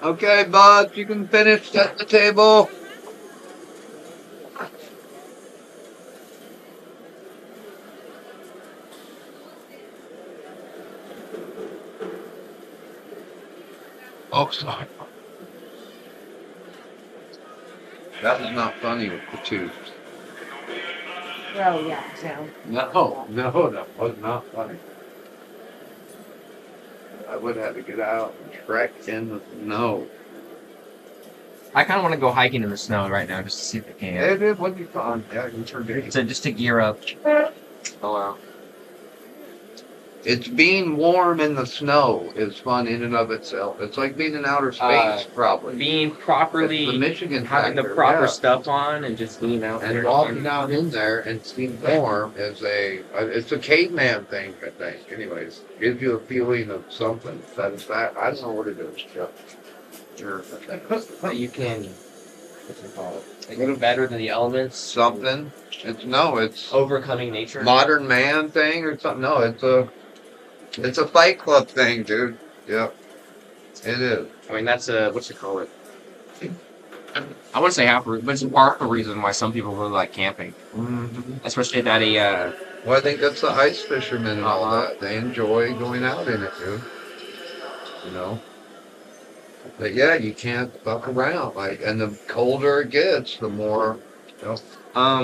Okay, bud, you can finish setting the table. Oh, sorry. That was not funny with the tooth. Oh, yeah, so. No, that was not funny. I would have to get out and trek in the snow. I kind of want to go hiking in the snow right now just to see if I can. It would be fun. Yeah, you sure do. So just to gear up. Oh wow. It's being warm in the snow is fun in and of itself. It's like being in outer space, probably. Being It's the properly Michigan having the factor, proper yeah. stuff on and just being out And there. walking out in there and being warm is it's a caveman thing, I think. Anyways, gives you a feeling of something. That's that. I don't know what it is. Yeah. That you can, what's it called? Like, better than the elements. Something. It's Overcoming nature. modern man thing or something. No, it's a Fight Club thing, dude. Yep. It is. I mean, that's what's it called? I wouldn't say half, but it's part of the reason why some people really like camping. Mm-hmm. Especially at that Well, I think that's the ice fishermen and all that. They enjoy going out in it, dude. You know. But yeah, you can't fuck around. And the colder it gets, the more. You know.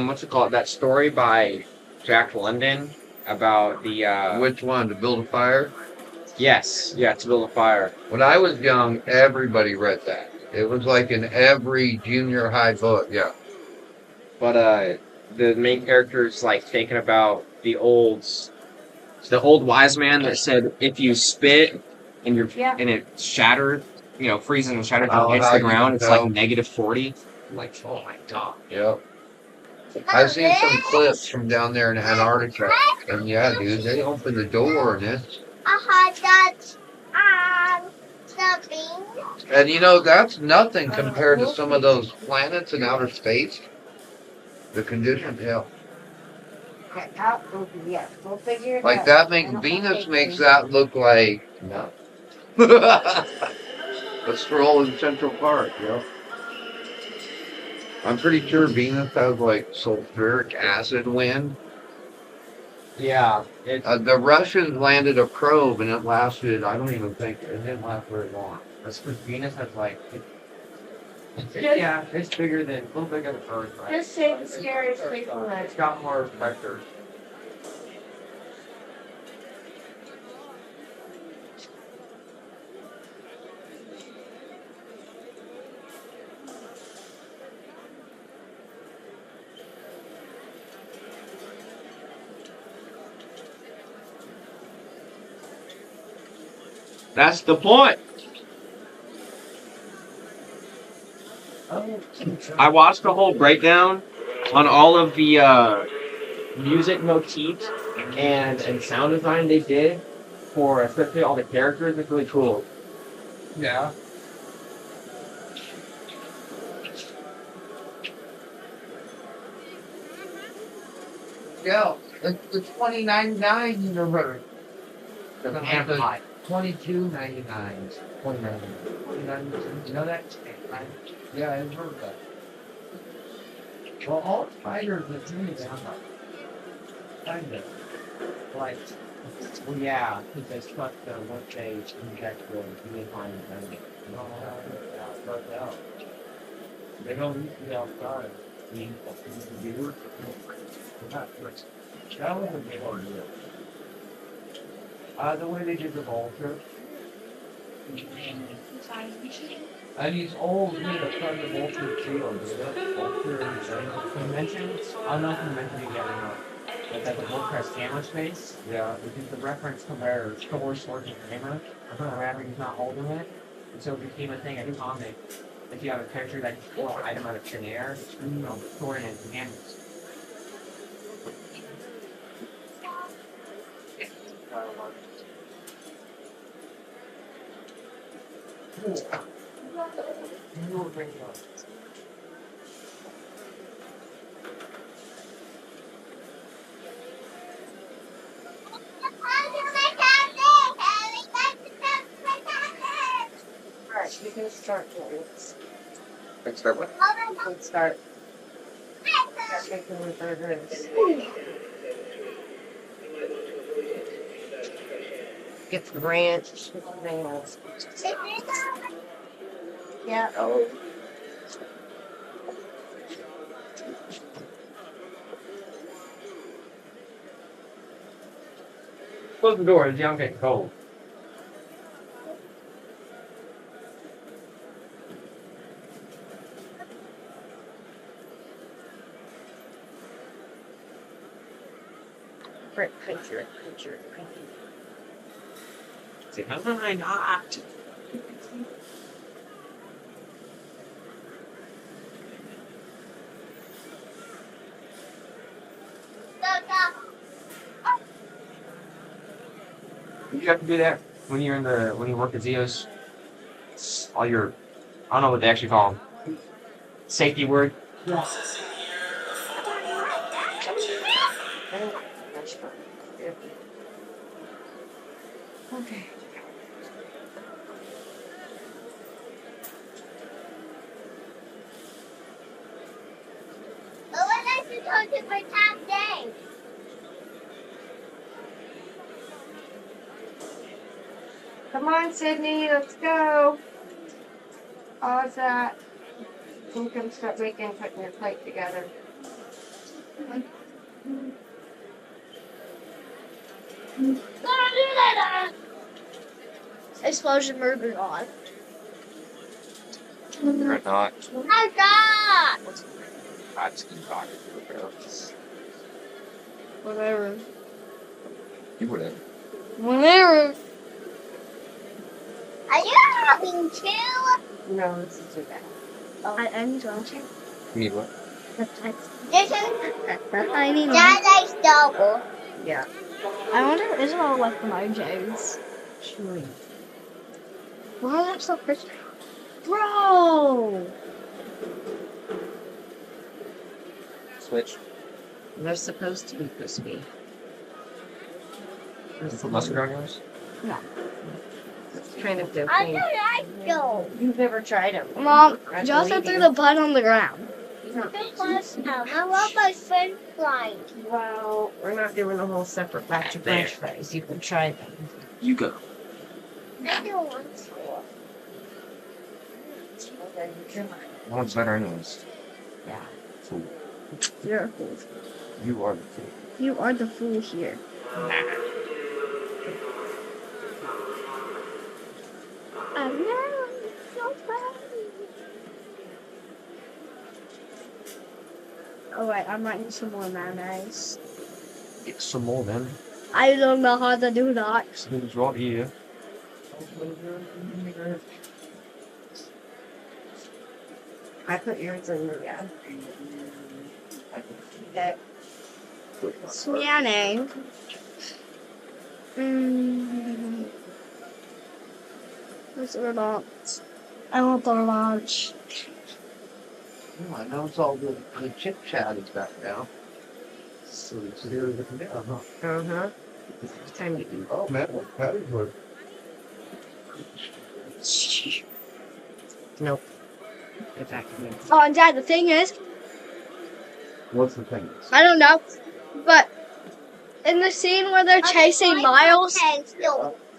what's it called? That story by Jack London about the Which one? To build a fire? Yes, yeah, to build a fire. When I was young, everybody read that. It was like in every junior high book. Yeah. But the main character is like thinking about the old wise man that said if you spit and and it shattered, freezes and shatters and hits the ground, it's like -40. I'm like, oh my god. Yep. I've seen some clips from down there in Antarctica, and yeah, dude, they open the door and it's. That's something. And that's nothing compared to some of those planets in outer space. The conditions, yeah. We'll figure it Like out. that Venus makes that look like no. A stroll in Central Park, yeah. I'm pretty sure Venus has like sulfuric acid wind. Yeah. The Russians landed a probe and it lasted, I don't even think, it didn't last very long. That's because Venus has like, it's bigger a little bigger than Earth, right? Just say the scariest place on that. It's got more pressure. That's the point. I watched the whole breakdown on all of the music motifs and sound design they did for especially all the characters. It's really cool. Yeah. Yeah, it's the $29.99 universe. The Amplified. $22.99. $29.99. You know that? Yeah, I've heard that. Well, all spiders are doing that. Kind of. Like, well, yeah, because they stuck the one page inject the unifying memory. out. They don't need to be outside. That was a big ordeal. The way they did the vulture. And he's old, from the vulture field. Conventions? I don't know if you mentioned it yet or not. But that the vulture has camera space. Yeah. Which is the reference to where Thor's working camera. Wherever he's not holding it. And so it became a thing at comic. If you have a character that can pull an item out of thin air, store it in cameras. Alright, you can start things. Let's start with. Let's start making the burgers. Get the ranch. Everything else. Yeah. Oh. Close the door. It's young getting cold. Picture. Say, how am I not? You have to do that when you're when you work at Zio's. All your, I don't know what they actually call them. Safety word. Okay. Come on, Sydney, let's go. Pause that. You can start putting your plate together. Explosion burger on. You're not. I got. I just keep talking. Whatever. You wouldn't. Whatever. Are you having two? No, this is too bad. I need one. You need what? This is. I need Daddy's double. Yeah. I wonder if Isabel left my Joes. Sure. Why is that so crispy? Bro! Switch. They're supposed to be crispy. You put mustard on yours? It's kind of I different. don't like those. You've never tried them. Mom, I Joseph believe threw you. the bun on the ground. I love my french fries. Well, we're not doing a whole separate batch of French fries. You can try them. You go. I don't want to. One's better anyways. Yeah. Fool. You're a fool. You are the fool. You are the fool here. I know. So funny. Alright, I'm writing some more mayonnaise. Get some more then. I don't know how to do that. It's right here. I put yours in the Okay. It's mayonnaise. What's the lot? I want the large. Oh, I know it's all the chit chat is back now. So it's here now, huh? Uh-huh. It's time to eat. Oh man, that is what. Nope. Get back to me. Oh, and Dad, the thing is, What's the thing? I don't know, but in the scene where they're chasing Miles,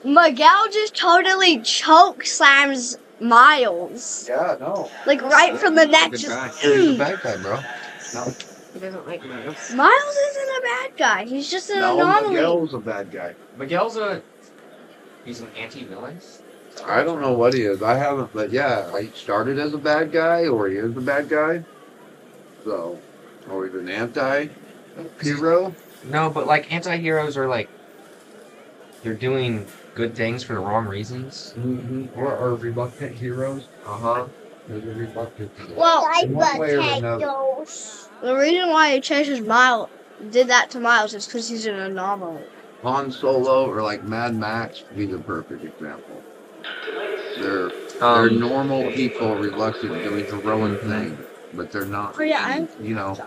Miguel just totally choke slams Miles. Yeah, no. Like right from the neck. Good Just, guy. He's a bad guy, bro. No, He doesn't like Miles. Miles isn't a bad guy. He's just an no, anomaly. Miguel's a bad guy. Miguel's he's an anti-villain. I don't know what he is. I haven't, but yeah, he started as a bad guy, or he is a bad guy. So, or he's an anti-hero. No, but like anti-heroes are like, they're doing good things for the wrong reasons. Mm-hmm. Or reluctant heroes. Uh-huh. There's a reluctant hero. Well, In one way or another. the reason why he chases Miles, did that to Miles, is because he's an anomaly. Han Solo or like Mad Max would be the perfect example. They're normal people reluctant doing heroic things, but they're not. Oh, yeah, You know,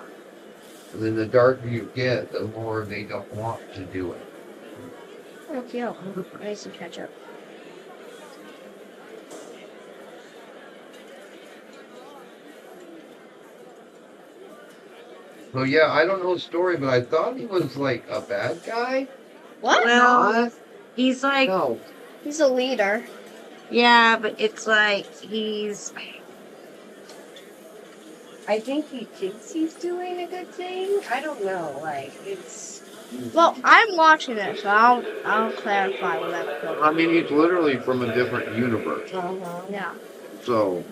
then the darker you get, the more they don't want to do it. Okay, I need some ketchup. So yeah, I don't know the story, but I thought he was like a bad guy. What? Well, he's like, No. He's a leader. yeah, but it's like I think he thinks he's doing a good thing. I don't know. Like, it's. Well, I'm watching it, so I'll clarify whatever. I mean, he's literally from a different universe. Yeah. So,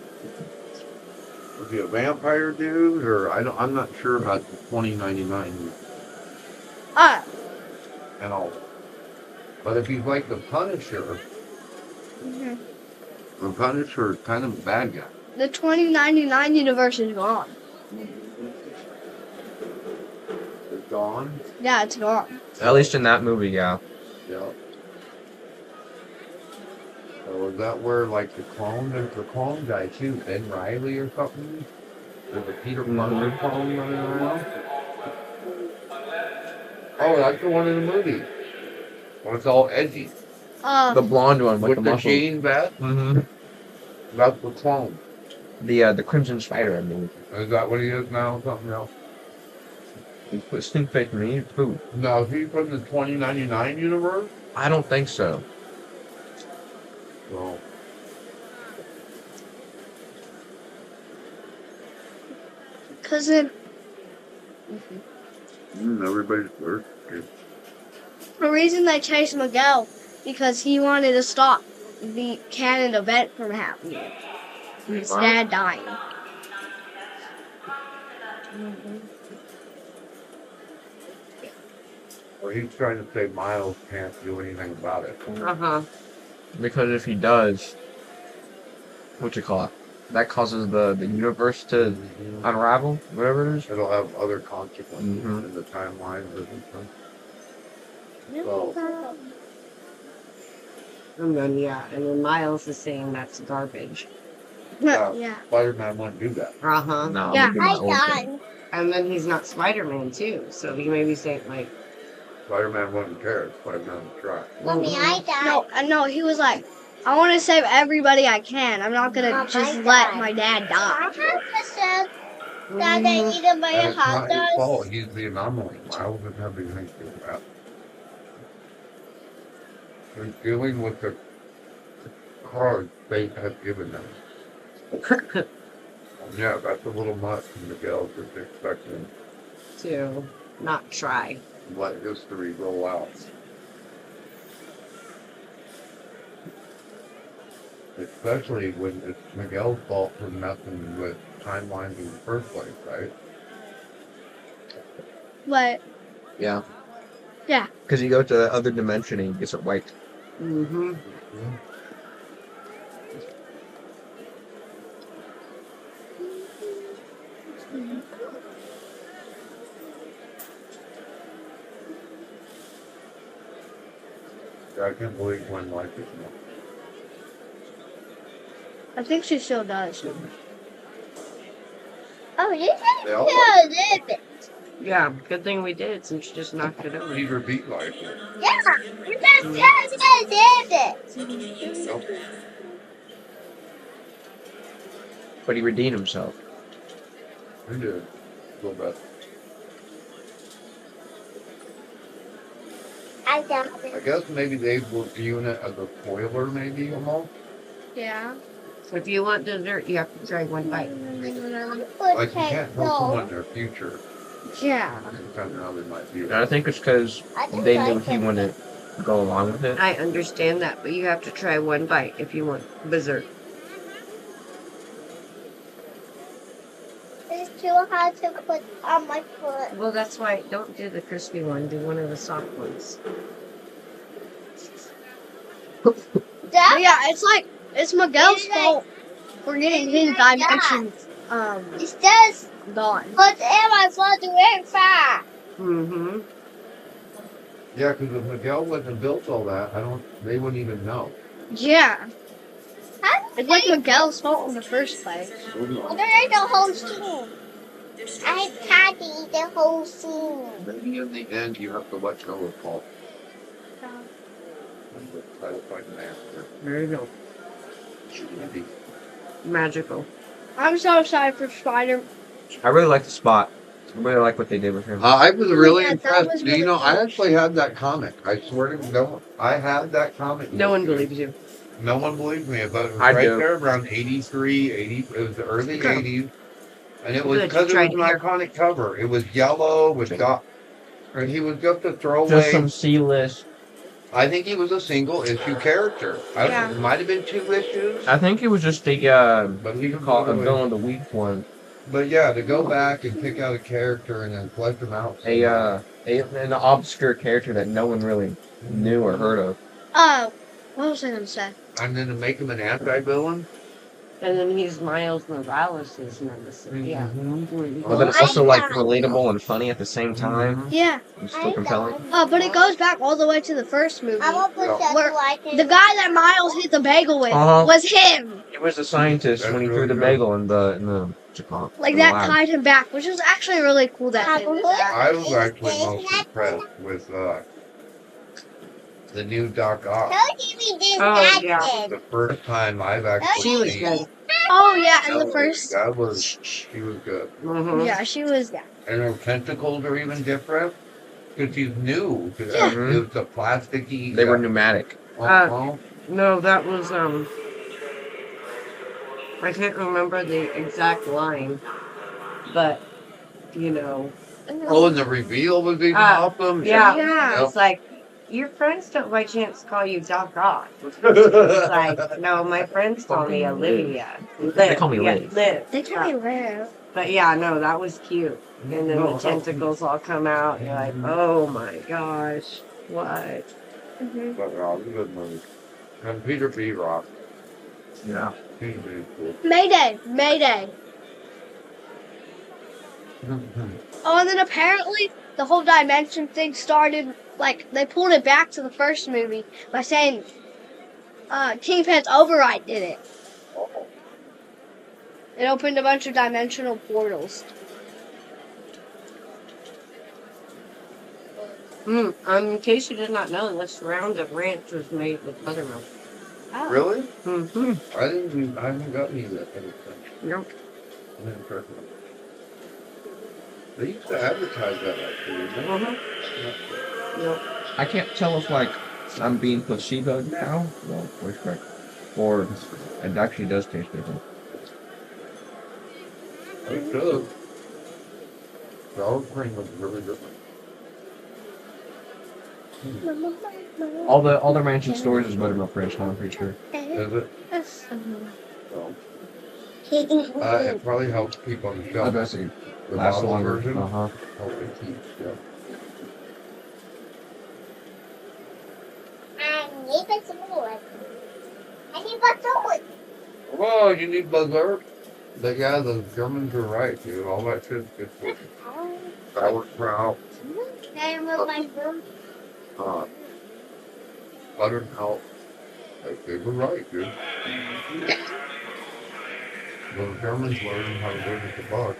was he a vampire dude, or I'm not sure about the 2099 Ah. and all. But if he's like the Punisher, Mhm. the Punisher is kind of a bad guy. The 2099 universe is gone. It's gone. Yeah, it's gone. At least in that movie, yeah. Yeah. So is that where like there's the clone guy too, Ben Riley or something? There's a Peter Parker clone running around. Oh, that's the one in the movie. When it's all edgy. The blonde one with With the the muscle. jean vest. Mm-hmm. That's the clone. The Crimson Spider, I mean. Is that what he is now? Something else? He put stink face in me, food. No, is he from the 2099 universe? I don't think so. Well, Cause it, everybody's first. the reason they chased Miguel because he wanted to stop the canon event from happening. His dad dying. Well, he's trying to say Miles can't do anything about it. Because if he does, what you call it? That causes the universe to unravel, whatever it is. It'll have other consequences Mhm. in the timelines or something. So, And then Miles is saying that's garbage. Yeah. Spider-Man wouldn't do that. No, Yeah. I'm gonna do my own thing. And then he's not Spider-Man too, so he may be saying like, Spider-Man wouldn't care. Spider-Man would try. No, he was like, I want to save everybody I can. I'm not gonna just let my dad die. And it's not his fault. He's the anomaly. Miles doesn't have anything to do with that. He's dealing with the cards fate has given them. Yeah, that's a little much. Miguel just expecting to not try. to let history roll out. Especially when it's Miguel's fault for messing with timelines in the first place, right? But Yeah. Yeah. Because you go to the other dimension and he gets it wiped. Mm-hmm. I can't believe when life is not. I think she still does. Oh, you can They all still live it. Yeah, good thing we did since you just knocked it over. Peter beat life. Yeah, you can still live it. But he redeemed himself. He did. A little bit. I got I it. guess maybe they were viewing it as a spoiler, maybe almost. Yeah. If you want dessert, you have to try one bite. Like you can't tell someone their future. Yeah. Depending on how they might view And I it. think it's because they knew he wouldn't go along with it. I understand that, but you have to try one bite if you want dessert. It's too hard to put on my foot. Well, that's why don't do the crispy one. Do one of the soft ones. But yeah, it's Miguel's fault for getting his dimension It says, gone. but am I going to very far? Mm-hmm. Yeah, because if Miguel wouldn't have built all that, they wouldn't even know. Yeah. How It's like Miguel's fault in the first place. Wouldn't know. I'm gonna eat the whole scene. I can't eat the whole scene. Maybe in the end you have to let go of Paul. And try to find an answer. There you go. Maybe. Magical. I'm so excited for Spider. I really like the spot really like what they did with him. I was really yeah, that impressed. was Do you really know, I cool. actually had that comic. I swear to God, I had that comic. No one believes you. No one believed me, but it was I right do. there around 83, 80. It was the early Okay. 80s. And it was Good, you because it was tried an to hear. iconic cover. It was yellow with dot. And he was just a Just throwaway. some C-list. I think he was a single issue character. Yeah. It might have been 2 issues. I think it was just the But he was call a really- villain of the week one. But yeah, to go back and pick out a character and then flesh them out. An obscure character that no one really knew or heard of. What was I gonna say? And then to make him an anti-villain. And then he's Miles Morales' nemesis. Yeah. But then it's also like relatable and funny at the same time. Yeah. It's still compelling. But it goes back all the way to the first movie. I will put that Where like the guy that Miles hit the bagel with Uh-huh. was him. He was the scientist when he threw the bagel in the what's it called? Like In the that lab. tied him back, which was actually really cool. That they did that. I was actually most impressed with the new Doc Ock. Don't give me this Oh, yeah. The first time I've actually She was seen good. Oh yeah, and the first. That was, she was good. Mm-hmm. Yeah, she was. Yeah. And her tentacles are even different. Because she's new. 'Cause Yeah. it was the plasticky. They were pneumatic. No, that was I can't remember the exact line, but you know. Oh, and the reveal was even awesome. Yeah. Yeah. It's like your friends don't by chance call you Doc Ock. It's like, no, my friends call me Olivia. They call me Yeah, Liv. Liv. They can be rare. But yeah, no, that was cute. And then the tentacles all come out. And you're like, oh my gosh, what? Mm-hmm. But it was a good movie. And Peter B. Rock. Yeah. He's really cool. Mayday, Mayday. Oh, and then apparently the whole dimension thing started, like, they pulled it back to the first movie by saying Kingpin's Override did it. It opened a bunch of dimensional portals. In case you did not know, this round of ranch was made with buttermilk. Really? Mm-hmm. I haven't gotten any of that kind of stuff. Nope. I'm impressed. They used to advertise that actually, didn't they? Mm-hmm. Nope. I can't tell if like I'm being placeboed now. Well, voice correct. Or it actually does taste different. It does. Sour cream was really different. All the ranch stores is buttermilk ranch now, I'm pretty sure. Is it? So, it probably helps keep on the I shelf. bet it The lasts bottle longer. version. Uh-huh. Help it keep, yeah. I need some more. I need more. Oh, you need buzzard? But yeah, the Germans are right, dude. All that shit's good for you. Sauerkraut, Can I remove my room? buttermilk. They were right, dude. Well, the Germans learned how to live with the box.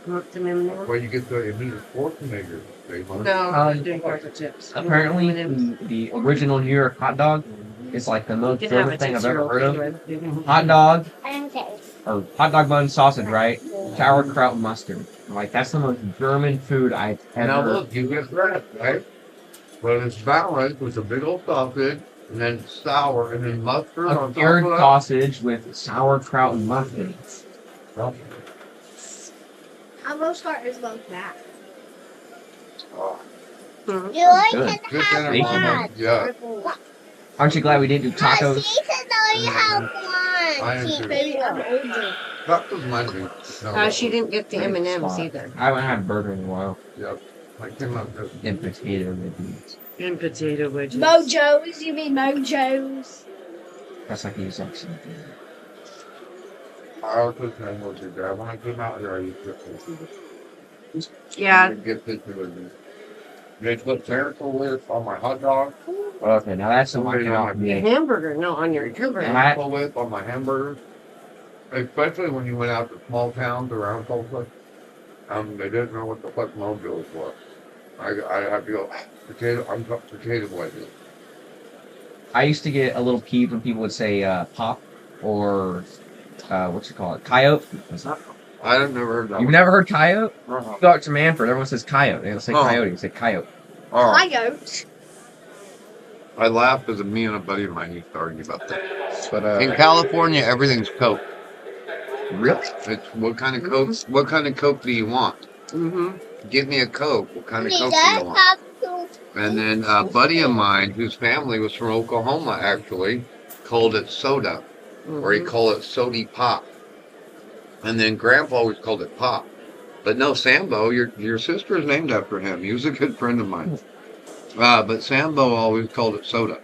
Want some M&Ms? Where you get the immediate Schwarzenegger. They learned. No, Um, I didn't want the chips. Apparently, M&Ms. the original New York hot dog is like the most You can have German a thing I've Tootsie ever Roll heard of. anyway. Hot dog, I don't care. or hot dog bun sausage, right? Sauerkraut mustard. Like, that's the most German food I've Now ever. look, you get that, right? But it's balanced with a big old sausage, and then sour, and then mustard A on top cured of that. sausage with sauerkraut and mustard. How most heart is about that. Oh, You Good. only can good have dinner, Mama. one. Yeah. Aren't you glad we didn't do Oh, tacos? she can only have one. I am She- too. Baby, I'm older. That was my dream. No, She didn't get the M&Ms either. I haven't had a burger in a while. Yep. I came up with And potato maybe. And potato wedges. Mojos, you mean Mojos? That's like he's like something. I was listening with your dad. When I came out here, I used to Yeah. get pictures with me. They put miracle whip on my hot dog. Okay, now that's the one Somebody off like The me. hamburger, no, on your hamburger. Yeah. Miracle whip on my hamburgers. Especially when you went out to small towns around Tulsa. They didn't know what the fuck Mojos was. I had to go, I'm got potato wedges. I used to get a little peeved when people would say pop or what's it called? Coyote. I've never heard that You've one. never heard coyote? Uh-huh. Go out to Manford. Everyone says coyote. They don't say Oh. coyote. They say coyote. Oh, Coyote. I laughed because me and a buddy of mine used to argue about that. But In California, everything's Coke. really? It's what kind of Coke? What kind of Coke do you want? Mm-hmm. Give me a Coke. What kind of He Coke do does you want? have to. And then a buddy of mine, whose family was from Oklahoma, actually called it soda, or he called it sody pop. And then Grandpa always called it pop. But no, Sambo, your sister is named after him. He was a good friend of mine. But Sambo always called it soda.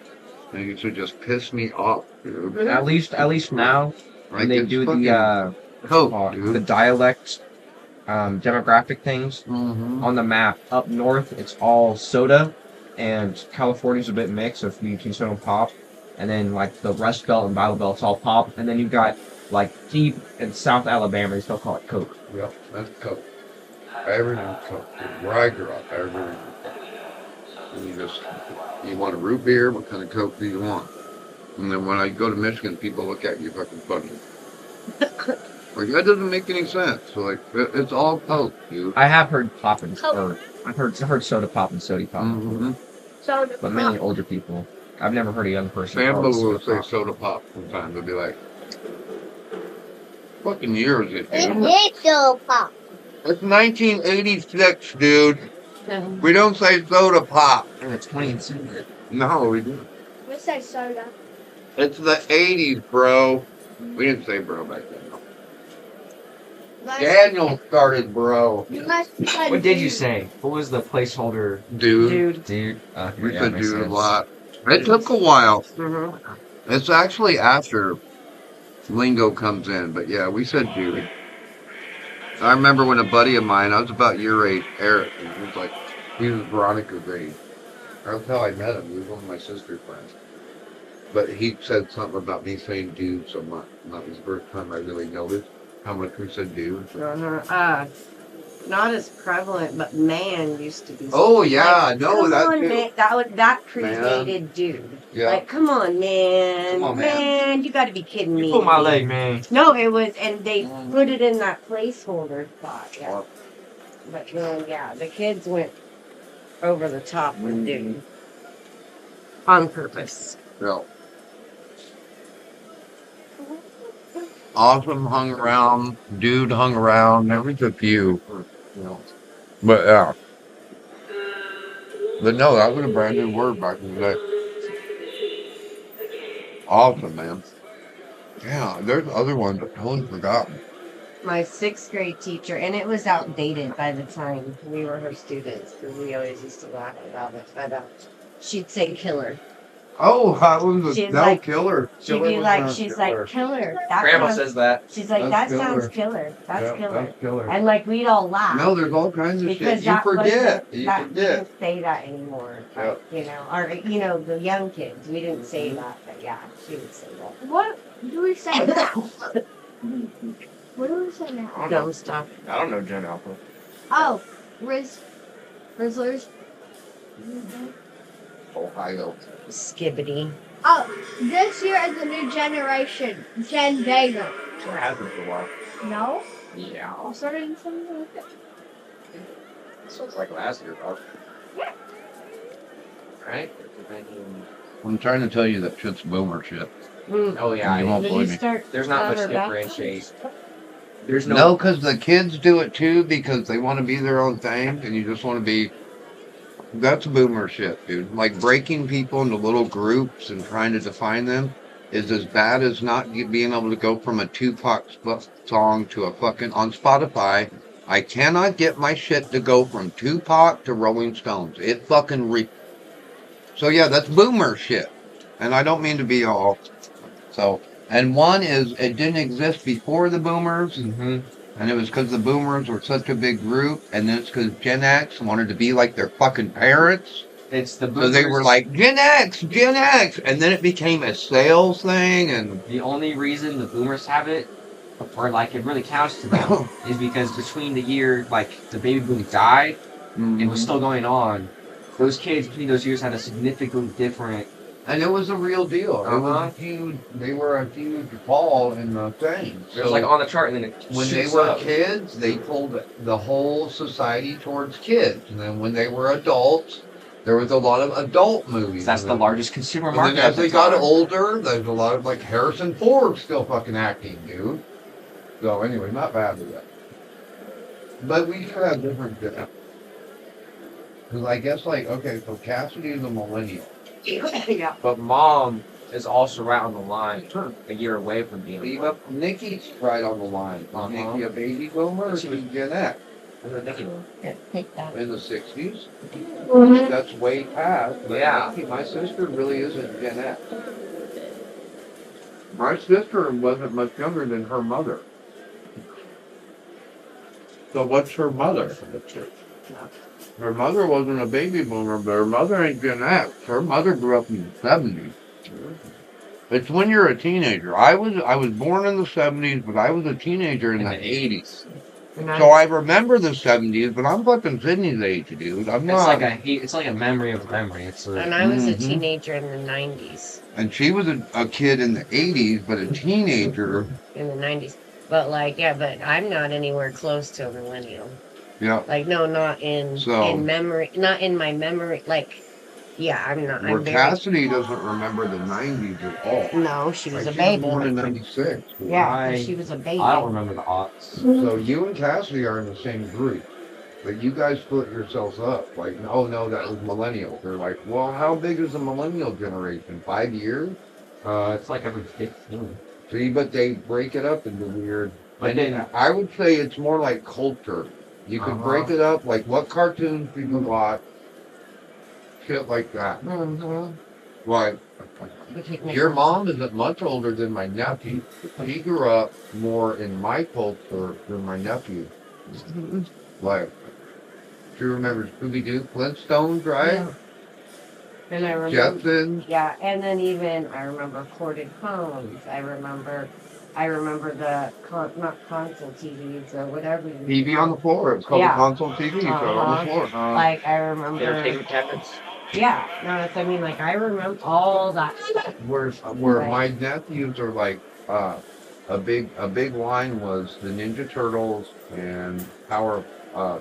And he used to just piss me off, dude. At least now, when Like, they it's do fucking the Coke, dude. the dialect demographic things Mm-hmm. on the map, up north it's all soda, and California's a bit mixed of between soda and pop, and then like the Rust Belt and Bible Belt's all pop, and then you've got like deep in South Alabama they still call it Coke. Yep, that's Coke. Everything's Coke. Where I grew up, everything was Coke. And you want a root beer? What kind of Coke do you want? And then when I go to Michigan, people look at you fucking funny. Like, that doesn't make any sense. So, like, it's all Coke, dude. I have heard pop and Coke. or I've heard soda pop and sody pop, Mm-hmm. So but mainly older people. I've never heard a young person. call Sambo it soda will say pop. soda pop sometimes. They'll be like, fucking years it, It dude. is so pop. It's 1986, dude. We don't say soda pop. And it's 20 and soda. No, we do. we say soda. It's the 80s, bro. We didn't say bro back then. No. Daniel started bro. What did you say? What was the placeholder? Dude. Dude. We Yeah, said makes dude a sense. lot. It took a while. Mm-hmm. It's actually after lingo comes in, but yeah, we said dude. I remember when a buddy of mine, I was about your age, Eric, and he was like, he was Veronica's age. That's how I met him. He was one of my sister's friends. But he said something about me saying dude so much. And that was the first time I really noticed how much we said dude. Not as prevalent, but man used to be. Oh, yeah, like, no, come that on, too. man. That predated dude. Yeah. Like, come on, man. Come on, man. You got to be kidding me. Pull my leg, man. No, it was, and they put it in that placeholder spot. Yeah. But then, yeah, the kids went over the top with dude on purpose. Yeah. Awesome hung around, dude hung around, there was a few, you know. But yeah. But no, that was a brand new word back in the day. Awesome, man. Yeah, there's other ones I totally forgotten. My 6th grade teacher, and it was outdated by the time we were her students, because we always used to laugh about it. But she'd say killer. Oh, that was She's no like- killer. She'd Killer be was like, not she's killer. like, killer. That Grandma sounds, says that. she's like, That's that sounds killer. killer. That's Yeah, killer. that's killer. And like, we'd all laugh. No, there's all kinds of Because shit. You that forget. wasn't- You that, we forget. didn't say that anymore. Like, you know, or, you know, the young kids, we didn't say that, but yeah, she would say that. What do we say now? What do we say now? Dumb stuff. I don't know Gen Alpha. Oh, Rizzlers. Ohio. Skibbity. Oh, this year is the new generation, Gen Vega. It has been for a while. No? Yeah. I'm starting something like that. This was like last year, dog. Right? I'm trying to tell you that shit's boomer shit. Oh yeah. You won't Did you believe me. start? There's not much Summer back? differentiate. There's No, because the kids do it too because they want to be their own thing, and you just want to be. That's boomer shit, dude. Like breaking people into little groups and trying to define them is as bad as not being able to go from a Tupac song to a fucking on Spotify. I cannot get my shit to go from Tupac to Rolling Stones. It fucking So yeah, that's boomer shit, and I don't mean to be all. So. And one is, it didn't exist before the boomers, Mm-hmm. and it was because the boomers were such a big group, and then it's because Gen X wanted to be like their fucking parents. It's the So they were boomers. like, Gen X, and then it became a sales thing, and The only reason the boomers have it, or like it really counts to them, is because between the year like the baby boom died, it was still going on. Those kids between those years had a significantly different And it was a real deal. It was Uh-huh. a huge. They were a huge ball in the thing. It was like on the chart, and then it when they shoots were up. kids, they pulled the whole society towards kids, and then when they were adults, there was a lot of adult movies. That's And the then- largest consumer And market. then at as the they got time. older, there's a lot of like Harrison Ford still fucking acting, dude. So anyway, not bad with that. But we should have different. Because I guess like okay, so Cassidy is a millennial. Yeah. But mom is also right on the line, a year away from being. Leave up Nikki's right on the line. Is Uh-huh. Nikki a baby boomer or she's Gen X? Yeah, take that. In the 60s? Mhm. That's way past. But Yeah. Nikki, my sister really isn't Gen X. My sister wasn't much younger than her mother. So what's her mother? Her mother wasn't a baby boomer, but her mother ain't Gen X. Her mother grew up in the 70s. It's when you're a teenager. I was born in the 70s, but I was a teenager in the 80s. And So I remember the 70s, but I'm fucking Sydney's age, dude. I'm not. It's like a memory of a memory. It's and I was a Mhm. teenager in the 90s. And she was a kid in the 80s, but a teenager. In the 90s. But like, yeah, but I'm not anywhere close to a millennial. Yeah. Like, no, not in So- in memory, not in my memory. Like, yeah, I'm not. Where I'm very. Cassidy doesn't remember the 90s at all. No, she was Like, a she baby. was born in 96. Yeah, I- she was a baby. I don't remember the aughts. So you and Cassidy are in the same group. But you guys split yourselves up. Like, oh no, that was millennial. They're like, well, how big is the millennial generation? 5 years? It's like every 15. See, but they break it up into weird. But And then- I would say it's more like culture. You could break it up, like what cartoons people watch, shit like that. Mm-hmm. Like, your mom isn't much older than my nephew. She grew up more in my culture than my nephew. Like, she remembers Scooby-Doo, Flintstones, right? Yeah. And I remember. Jetsons. Yeah, and then even I remember corded phones. I remember the not console TVs or whatever. TV on the floor. It's called Yeah. a console TV show on the floor. Like I remember. Entertainment cabinets. Yeah, no, that's I mean like I remember all that stuff. Where Right. my nephews are like a big line was the Ninja Turtles and Power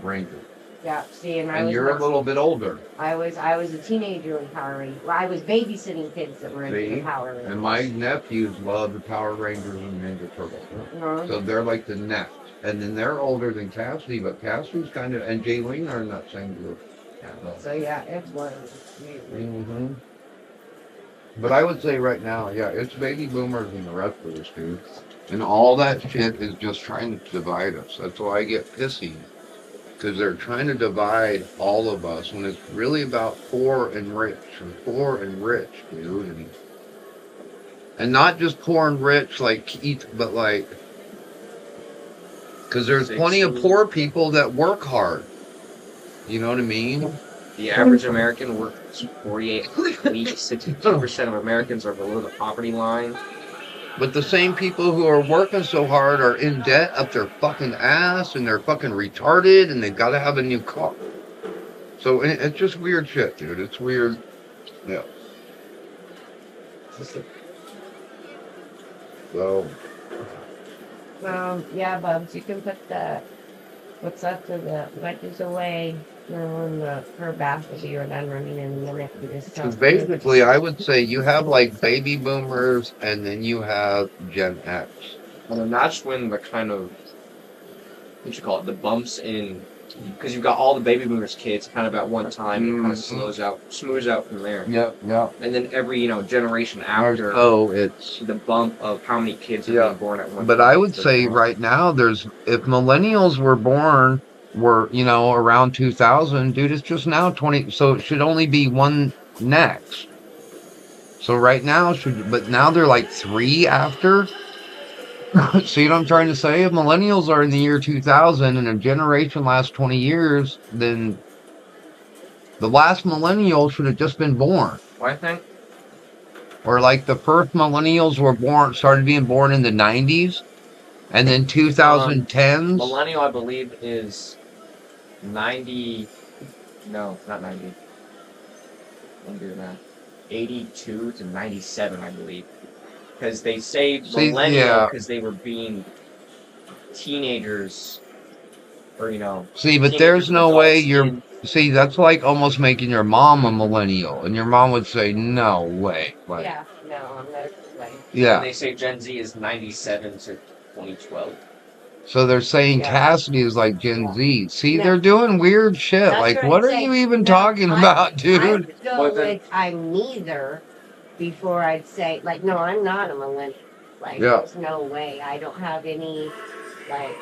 Rangers. Yeah, see, and I And was you're a little bit older. I was a teenager in Power Rangers. Well, I was babysitting kids that were See? into Power Rangers. And my nephews love the Power Rangers and Ninja Turtles. Uh-huh. So they're like the next. And then they're older than Cassidy, but Cassidy's kind of, and Jaylene are in that same group. So yeah, it was. Mm-hmm. But I would say right now, yeah, it's baby boomers and the rest of us, dude. And all that shit is just trying to divide us. That's why I get pissy. Because they're trying to divide all of us when it's really about poor and rich. And poor and rich, dude. And not just poor and rich, like, but like... Because there's plenty of poor people that work hard. You know what I mean? The average American works 48 weeks. 62% of Americans are below the poverty line. But the same people who are working so hard are in debt up their fucking ass and they're fucking retarded and they've got to have a new car. So it's just weird shit, dude. It's weird. Yeah. So, Yeah, Bubs, you can put the what's left of the wedges away. When her bath will be done running in the minute. because basically I would say you have like baby boomers and then you have Gen X. And then that's when the kind of, what you call it, the bumps in, because you've got all the baby boomers kids kind of at one time, and it kind of smooths out from there. Yep, yep. And then every, generation after, Oh, it's... the bump of how many kids are Yeah. being born at one But time. I would say right now, if millennials were born, around 2000, dude, it's just now 20, so it should only be one next. So right now, but now they're like 3 after. See what I'm trying to say? If millennials are in the year 2000 and a generation lasts 20 years, then the last millennial should have just been born. What I think? Or like the first millennials started being born in the 90s, and then 2010s. Millennial, I believe, is 90. No, not 90. Let me do that. 82 to 97, I believe. Because they say See, millennial yeah. because they were being teenagers, or See, but teenagers there's and no way adults you're. in- See, that's like almost making your mom a millennial, and your mom would say, "No way." Like, Yeah, no, I'm not like. And yeah. they say Gen Z is 97 to 2012. So they're saying Yeah. Cassidy is like Gen Z. See, No. they're doing weird shit. That's Like, what what I'm are saying. you even No, talking about, dude? I'd go Well, then- with I'm neither before I'd say like no, I'm not a millennial. Like Yeah. there's no way. I don't have any like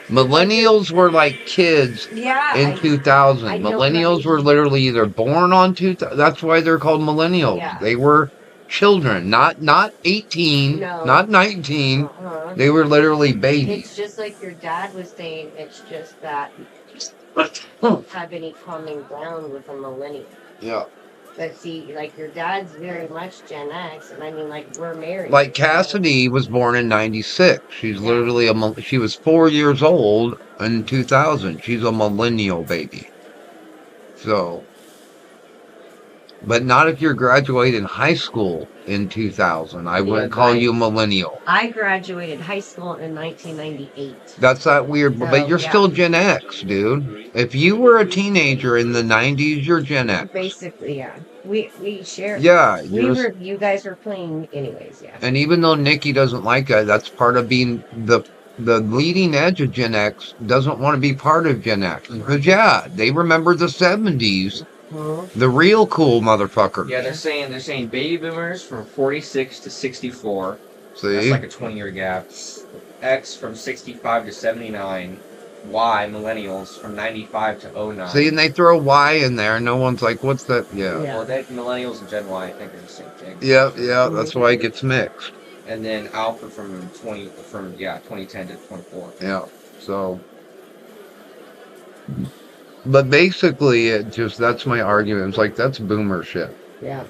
Millennials were like kids yeah. in 2000. I don't Millennials know. were literally either born on 2000. That's why they're called millennials. Yeah. They were children, not 18, No. not 19. Uh-huh. They were literally babies. It's just like your dad was saying. It's just that have any common ground with a millennial. Yeah. But see, like your dad's very much Gen X, and I mean, like we're married. Like Cassidy was born in 96. She's Yeah. literally she was 4 years old in 2000. She's a millennial baby. So, but not if you're graduating high school in 2000. I wouldn't call you millennial. I graduated high school in 1998. That's that weird, but you're yeah. still Gen X, dude. If you were a teenager in the 90s, you're Gen X. Basically, yeah. We shared. Yeah, You guys were playing anyways, yeah. and even though Nikki doesn't like that, that's part of being the leading edge of Gen X. Doesn't want to be part of Gen X because they remember the 70s, the real cool motherfuckers. Yeah, they're saying baby boomers from 46 to 64. See, That's like a 20-year gap. X from 65 to 79. Y millennials from 95 to 09. see, and they throw Y in there. No one's like, "What's that?" Yeah, Yeah. Well, that millennials and Gen Y, I think, are the same thing. yeah. That's why it gets mixed. And then Alpha from 2010 to 24. Yeah. So, but basically, that's my argument. It's like that's boomer shit. Yeah.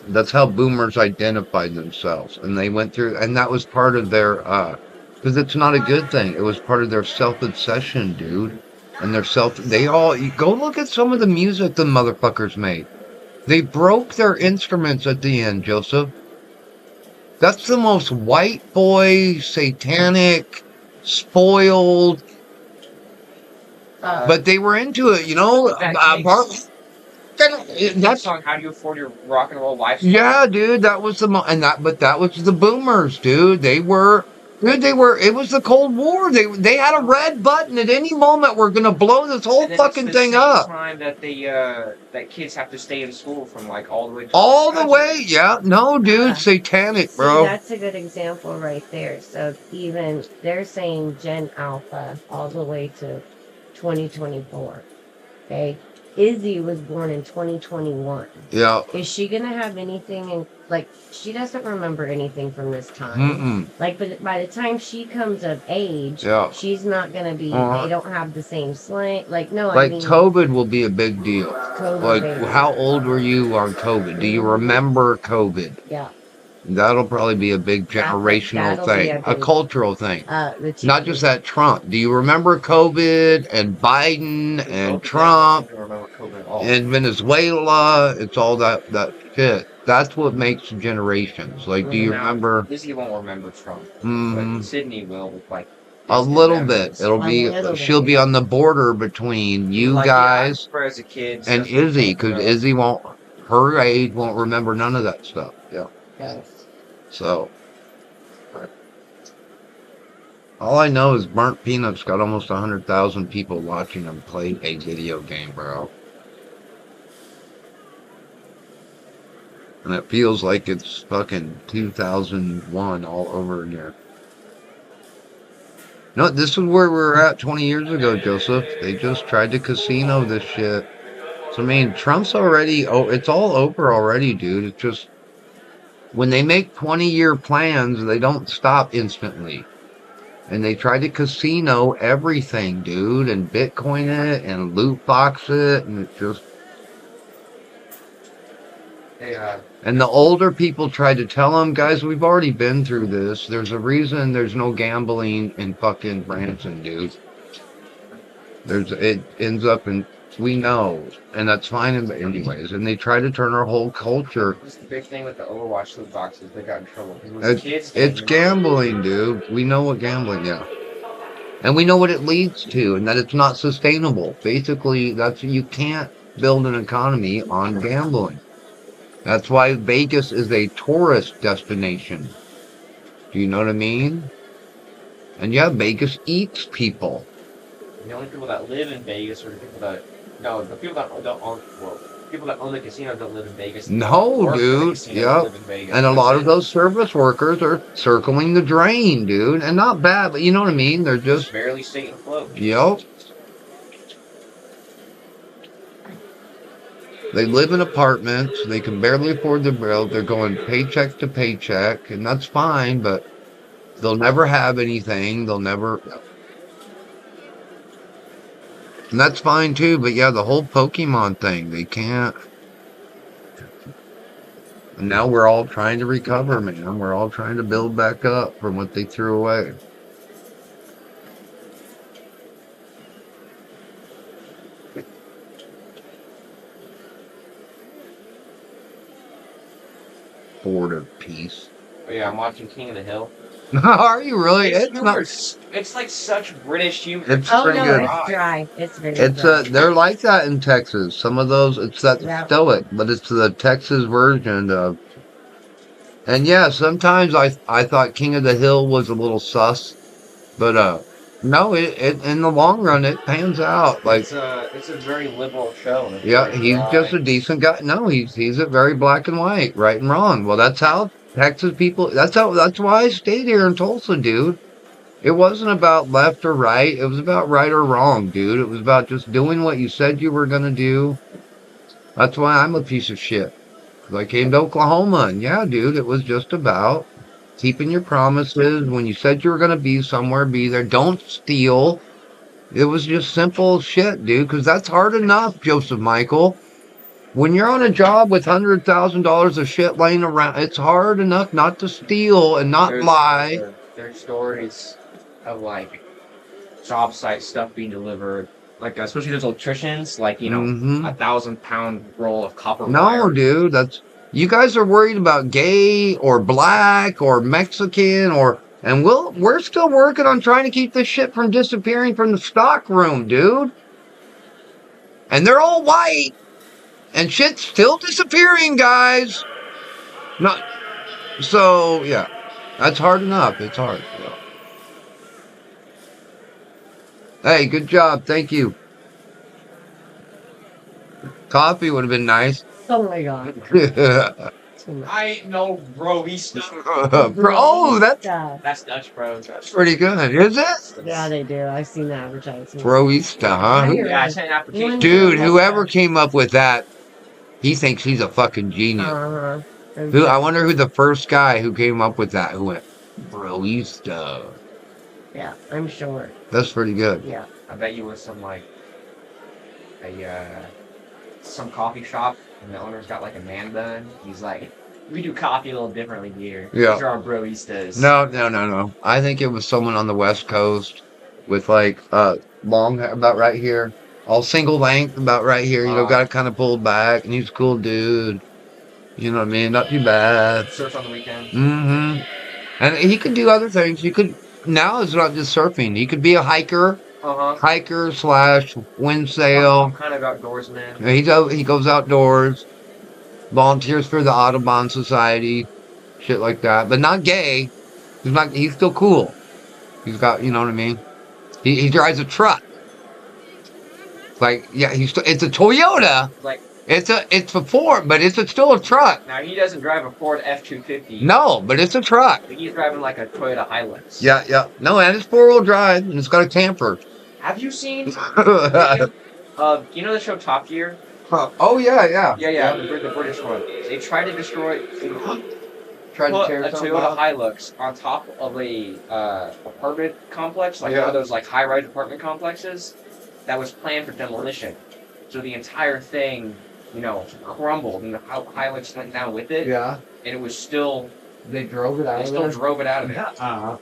That's how boomers identified themselves, and they went through, and that was part of their, because it's not a good thing. It was part of their self-obsession, dude, and you go look at some of the music the motherfuckers made. They broke their instruments at the end, Joseph. That's the most white boy, satanic, spoiled, but they were into it, That song, How Do You Afford Your Rock and Roll Lifestyle? Yeah, dude, that was that was the boomers, dude. It was the Cold War. They had a red button at any moment. We're gonna blow this whole And then fucking it's the thing same up. Time that that kids have to stay in school from like all the way. All the way, yeah. No, dude, satanic, See, bro. that's a good example right there. So even they're saying Gen Alpha all the way to 2024. Okay. Izzy was born in 2021. Yeah. Is she gonna have anything in she doesn't remember anything from this time. Mm-mm. But by the time she comes of age, Yeah. she's not gonna be they don't have the same slang. I mean COVID will be a big deal. COVID, How old were you on COVID? Do you remember COVID? yeah. That'll probably be a big generational that'll be thing, a a big- cultural thing. The Not just that Trump. Do you remember COVID and Biden and Trump I don't remember COVID at all. and Venezuela? It's all that shit. That's what makes generations. Like, do you Now, remember? Lizzie won't remember Trump, Mhm. but Sydney will with A distant little bit. memories. It'll A be. little She'll bit. be on the border between you Like, guys yeah, I remember as a kid and Sesame Izzy, Street, because bro. Izzy won't. Her age won't remember none of that stuff. Yeah. Yes. So. All I know is Burnt Peanuts got almost 100,000 people watching him play a video game, bro. And it feels like it's fucking 2001 all over again. No, this is where we were at 20 years ago, Joseph. They just tried to casino this shit. So, I mean, Trump's already, it's all over already, dude. It's just, when they make 20-year plans, they don't stop instantly. And they try to casino everything, dude, and Bitcoin it, and loot box it, and it just... And the older people tried to tell them, guys, we've already been through this. There's a reason there's no gambling in fucking Branson, dude. It ends up in We know, and that's fine anyways. And they try to turn our whole culture. That's the big thing with the Overwatch loot boxes. They got in trouble. It was It's, kids it's getting gambling, dude. We know what gambling, yeah. And we know what it leads to, and that it's not sustainable. Basically, that's you can't build an economy on gambling. That's why Vegas is a tourist destination. Do you know what I mean? And yeah, Vegas eats people. The only people that live in Vegas are the people that the people that don't own people that own the casino don't live in Vegas. No, Work for the dude. casino Yep. live in Vegas. And a lot That's of it. those service workers are circling the drain, dude. And not bad, but you know what I mean? They're just, barely staying afloat. yep. They live in apartments. They can barely afford the bill. They're going paycheck to paycheck, and that's fine, but they'll never have anything. They'll never. And that's fine too, but yeah, the whole Pokemon thing, they can't. And now we're all trying to recover, man. We're all trying to build back up from what they threw away. Board of peace. But yeah, I'm watching King of the Hill. Are you really? It's It's not. humor. It's like such British humor. It's Oh pretty no, good. it's dry. It's very It's dry. they're like that in Texas. Some of those, it's that Yeah. stoic, but it's the Texas version of. And yeah, sometimes I thought King of the Hill was a little sus, but no, it in the long run it pans out. Like It's a very liberal show. And it's yeah, very he's dry. just a decent guy. No, he's a very black and white, right and wrong. Well, that's how Texas people. That's why I stayed here in Tulsa, dude. It wasn't about left or right. It was about right or wrong, dude. It was about just doing what you said you were gonna do. That's why I'm a piece of shit. 'Cause I came to Oklahoma, and yeah, dude, it was just about keeping your promises. When you said you were gonna be somewhere, be there. Don't steal. It was just simple shit, dude. Because that's hard enough, Joseph Michael. When you're on a job with $100,000 of shit laying around, it's hard enough not to steal and not lie. There's stories of like job site stuff being delivered, like especially those electricians, like Mhm. 1,000-pound roll of copper No, wire. dude, that's you guys are worried about gay or black or Mexican and we're still working on trying to keep this shit from disappearing from the stock room, dude. And they're all white, and shit's still disappearing, guys. Not so, yeah, that's hard enough. It's hard. Yeah. Hey, good job. Thank you. Coffee would have been nice. Oh my god. Too much. I ain't no broista. Oh, Yeah. That's Dutch, bro. that's pretty good, is it? Yeah, they do. I've seen the advertisement. Broista, huh? Yeah, I sent an application. Dude, whoever came up with that, he thinks he's a fucking genius. Uh-huh. I wonder who the first guy who came up with that, who went, Broista. Yeah, I'm sure. That's pretty good. Yeah. I bet you was some coffee shop, and the owner's got like a man bun. He's like, we do coffee a little differently here. Yeah. These are our broistas. No. I think it was someone on the West Coast with like long hair about right here. All single length about right here. You know, got it kind of pulled back. And he's a cool dude. You know what I mean? Not too bad. Surf on the weekend. Mm-hmm. And he could do other things. Now it's not just surfing. He could be a hiker. Hiker / wind sail. I'm kind of outdoorsman. He goes outdoors, volunteers for the Audubon Society, shit like that. But not gay. He's still cool. He's got, you know what I mean? He drives a truck. Like, yeah, it's a Toyota. Like, It's a Ford, but it's still a truck. now he doesn't drive a Ford F-250. No, but it's a truck. He's driving like a Toyota Hilux. Yeah. No, and it's 4-wheel drive, and it's got a camper. Have you seen? You know the show Top Gear? Oh, yeah. Yeah. The British one. They tried to destroy. Tried to Put tear a something Toyota up. Hilux on top of a apartment complex, like Yeah. one of those like high-rise apartment complexes, that was planned for demolition. So the entire thing, crumbled, and the Hilux went down with it. Yeah. And it was still. They drove it out They of still there. drove it out of it. Uh-huh.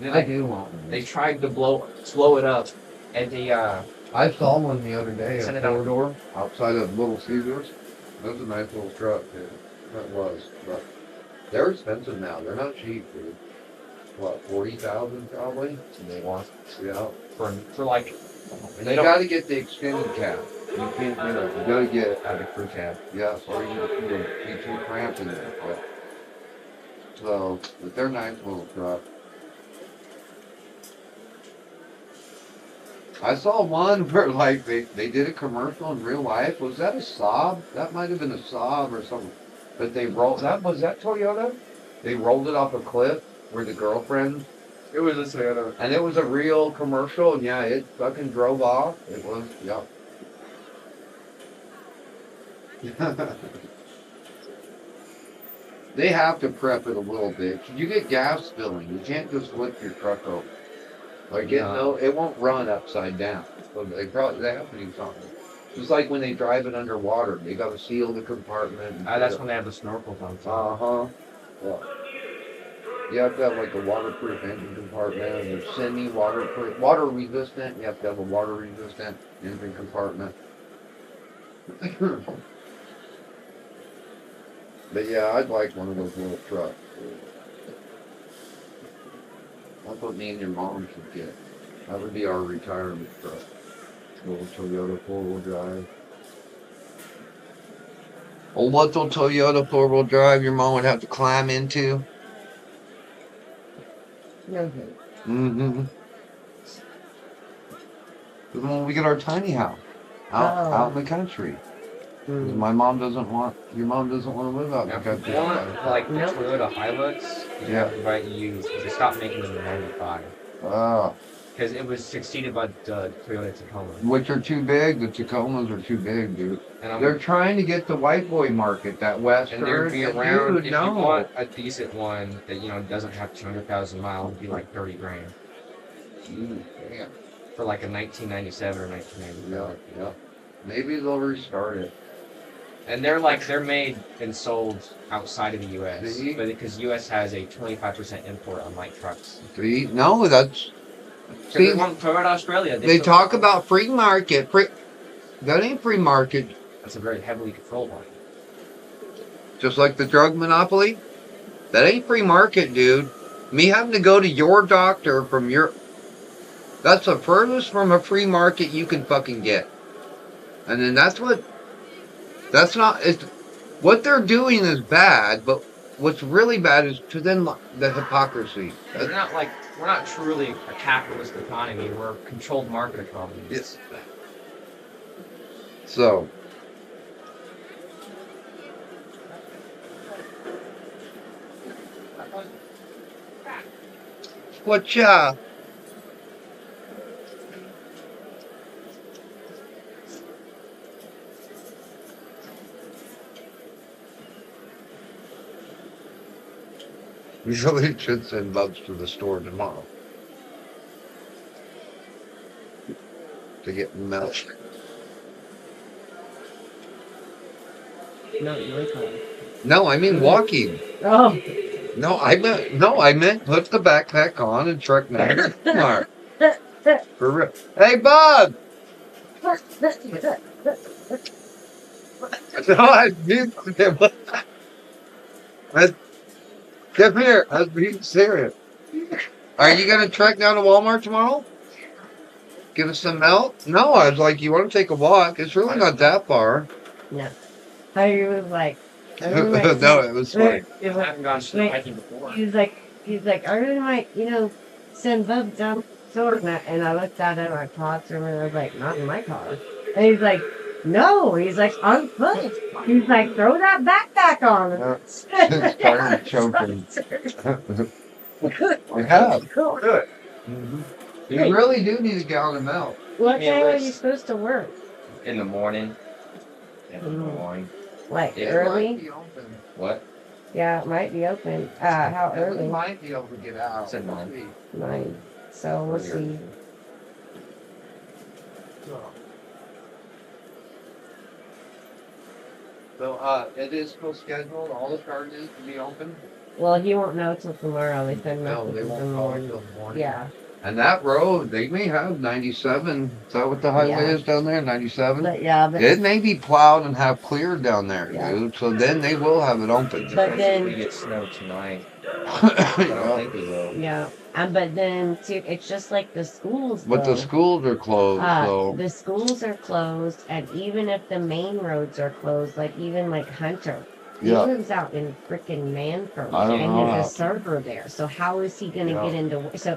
Then I they, do want they tried to blow it up, and the I saw one the other day, Send a it out. four-door, outside of Little Caesars. That was a nice little truck, dude. That was. But they're expensive now. They're not cheap, dude. What, 40,000 probably? They want Yeah. for like. And They you don't. gotta get the extended cab. You can't, you gotta get out of crew cab. Yes, or you'll be too cramped in there. But they're nice little trucks. I saw one where like they did a commercial in real life. Was that a Saab? That might have been a Saab or something. But they rolled was that Toyota? They rolled it off a cliff where the girlfriend, It was a Toyota. and it was a real commercial, and yeah, it fucking drove off. It was, yeah. They have to prep it a little bit. You get gas spilling. You can't just flip your truck over. Like it won't run upside down. So they have to do something. Just like when they drive it underwater, they got to seal the compartment. That's when they have the snorkels on top. Yeah. You have to have like a waterproof engine compartment, or semi-waterproof, water resistant. You have to have a water resistant engine compartment. But yeah, I'd like one of those little trucks. That's what me and your mom should get. That would be our retirement truck. Little Toyota four-wheel drive. A little Toyota four-wheel drive your mom would have to climb into. No good. Mm-hmm. When we get our tiny house out in the country. Mm. My mom doesn't want. Your mom doesn't want to live out in the Now, country. like Toyota Hilux, Yeah. Right, they stopped making them in '95 Ah, because it was succeeded by the Toyota Tacoma. which are too big. The Tacomas are too big, dude. And They're trying to get the white boy market, that Western. and there'd be around Dude, if no. you want a decent one that doesn't have 200,000 miles, it'd be like 30 grand Damn. for like a 1997 or 1999. Yeah. Maybe they'll restart it. And they're made and sold outside of the U.S. See? But because U.S. has a 25% import on light trucks. See, no, that's. So they want Toyota Australia. They talk about free market. That ain't free market. That's a very heavily controlled one. Just like the drug monopoly. That ain't free market, dude. Me having to go to your doctor from your. That's the furthest from a free market you can fucking get. And then that's not. What they're doing is bad, but what's really bad is to them the hypocrisy. We're not truly a capitalist economy. We're a controlled market economy. Yes. So. Whatcha? We really should send Bubs to the store tomorrow to get milk. No, you wake up. No, I mean walking. Oh. No, I meant put the backpack on and truck next tomorrow. For real. Hey, Bob. No, I mean, come here. I was being serious. Are you gonna trek down to Walmart tomorrow? Give us some milk? No, I was like, you want to take a walk? It's really not that far. No. He was like, No, it was fine. I haven't gone hiking before. He's like, I really might, send Bub down to the store. And I looked out at my pots and I was like, not in my car. And he's like, no. He's like, on foot. He's like, throw that backpack on. Started choking. I have. Cool. Good. You really do need a gallon of milk. What Yeah, time are let's- you supposed to work? In the morning. In the morning. Like Yeah. early? What? Yeah, it might be open. How We early? might be able to get out. Said 9. 9. So we'll see. So, it is still scheduled. All the gardens to be open. Well, he won't know till tomorrow. They said No, nothing they till won't the call morning. until the morning. Yeah. And that road, they may have 97. Is that what the highway Yeah. is down there? 97? But yeah, but It may be plowed and have cleared down there, Yeah. dude. So then they will have it open. But then- we get snow tonight. I don't think we will. yeah, but then too, it's just like the schools. But the though. schools are closed, so The schools are closed, and even if the main roads are closed, like even like Hunter, he yeah. lives out in frickin' Manford, I don't and know there's how. a server there. So how is he gonna Yeah. get into? So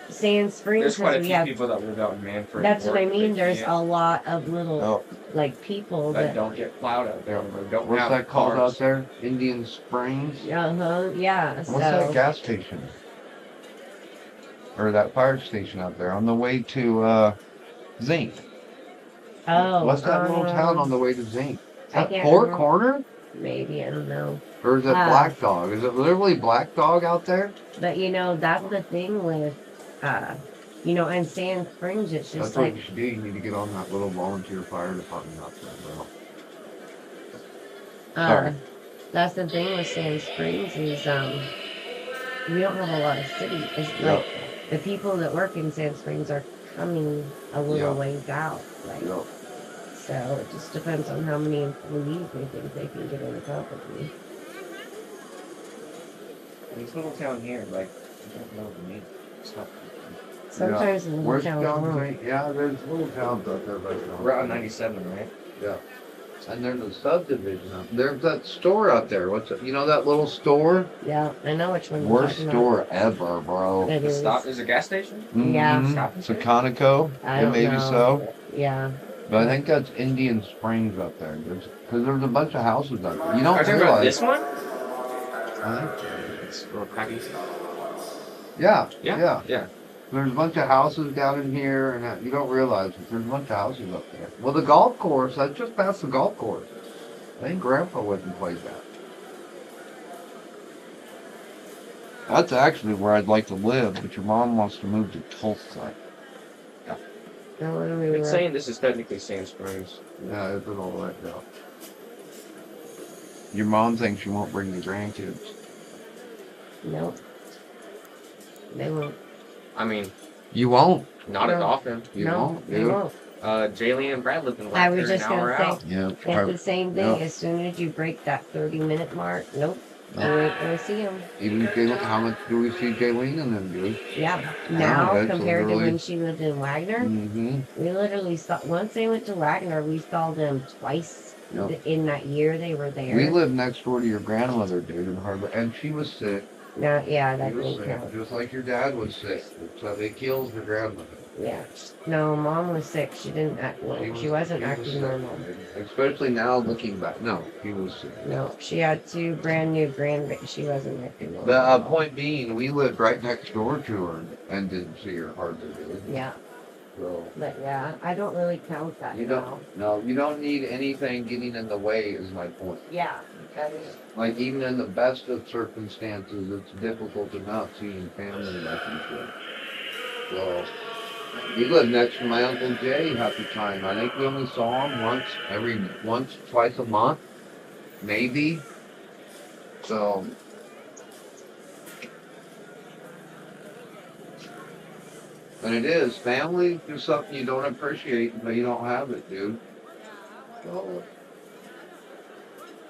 Sand Springs, There's quite a we few have. people that live out in Manford. That's what I North, mean. that There's can't- a lot of little Oh, like people that that. don't get plowed out there. Or don't what's have that called cars. out there? Indian Springs? Yeah. What's So that gas station? Or that fire station out there on the way to Zinc? What's that little town on the way to Zinc? Is I that can't Port remember. Corner? Maybe I don't know. Or is it Black Dog? Is it literally Black Dog out there? But that's the thing with, in Sand Springs, it's That's just what like, you should do. You need to get on that little volunteer fire department out there, bro. Sorry. that's the thing with Sand Springs is, we don't have a lot of cities. It's Yeah. like the people that work in Sand Springs are coming a little Yeah. ways out. Like, Yep. so it just depends on how many employees they think they can get in the company. This little town here, like, I don't know the name. It's not. Sometimes in Where's little John towns, Zinc? Yeah, there's little towns out there. We're out on 97, right? Yeah. And there's a subdivision up there. There's that store out there. What's it? You know that little store? yeah, I know which one you're Worst talking store ever, bro. about. It The is. stop is a gas station? Yeah. Mhm. It's a Conoco. I Yeah, don't maybe know. so. Yeah. But I think that's Indian Springs up there. Because there's a bunch of houses up there. You don't Are you talking about realize. this one? I think- It's real crappy. Yeah. Yeah. There's a bunch of houses down in here, and you don't realize that there's a bunch of houses up there. Well, the golf course, that's just past the golf course. I think Grandpa went and played that. That's actually where I'd like to live, but your mom wants to move to Tulsa. No, when we It's were, saying this is technically Sand Springs. Yeah, it's all right now. Your mom thinks you won't bring the grandkids. nope. They won't. I mean, You won't. not as No. often. You no, won't, they dude. won't. Jaylee and Brad live in I was Wagner, just an hour gonna out. say, Yeah. it's the same thing. Yeah. As soon as you break that 30-minute mark, nope. No. You ain't gonna see them. Even Jaylen, how much do we see Jaylene and them, dude? Yeah. Now, that's compared to literally- when she lived in Wagner, Mm-hmm. we literally saw, once they went to Wagner, we saw them twice Yep. in that year they were there. We lived next door to your grandmother, dude, in Harbor, and she was sick. No, yeah, that She was didn't sick, count. just like your dad was sick. So they killed your grandmother. Yeah. No, Mom was sick. She didn't act well. She wasn't acting sick, normal. dude. Especially now looking back. No, he was sick. No, she had 2 brand new grandbabies. She wasn't acting normal. The point being, we lived right next door to her and didn't see her hardly, dude. Yeah, So but yeah, I don't really count that you now. don't. No, you don't need anything getting in the way. Is my point. Yeah, that is. Like even in the best of circumstances, it's difficult to not see your family like you should. So we lived next to my Uncle Jay half the time. I think we only saw him twice a month, maybe. So and it is family is something you don't appreciate, but you don't have it, dude. So,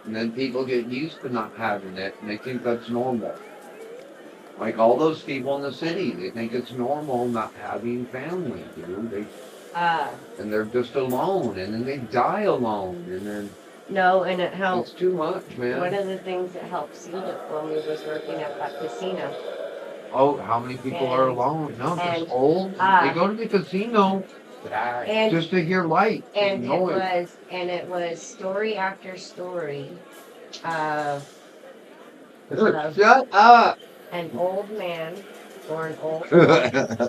and then people get used to not having it, and they think that's normal. Like all those people in the city, they think it's normal not having family, dude. And they're just alone, and then they die alone, and then No, and it helps. it's too much, One man. of the things that helped see it when we was working at that casino. Oh, how many people are alone? No, and, just old. They go to the casino And just to hear light and noise. it was story after story of Shut up! an old man or an old woman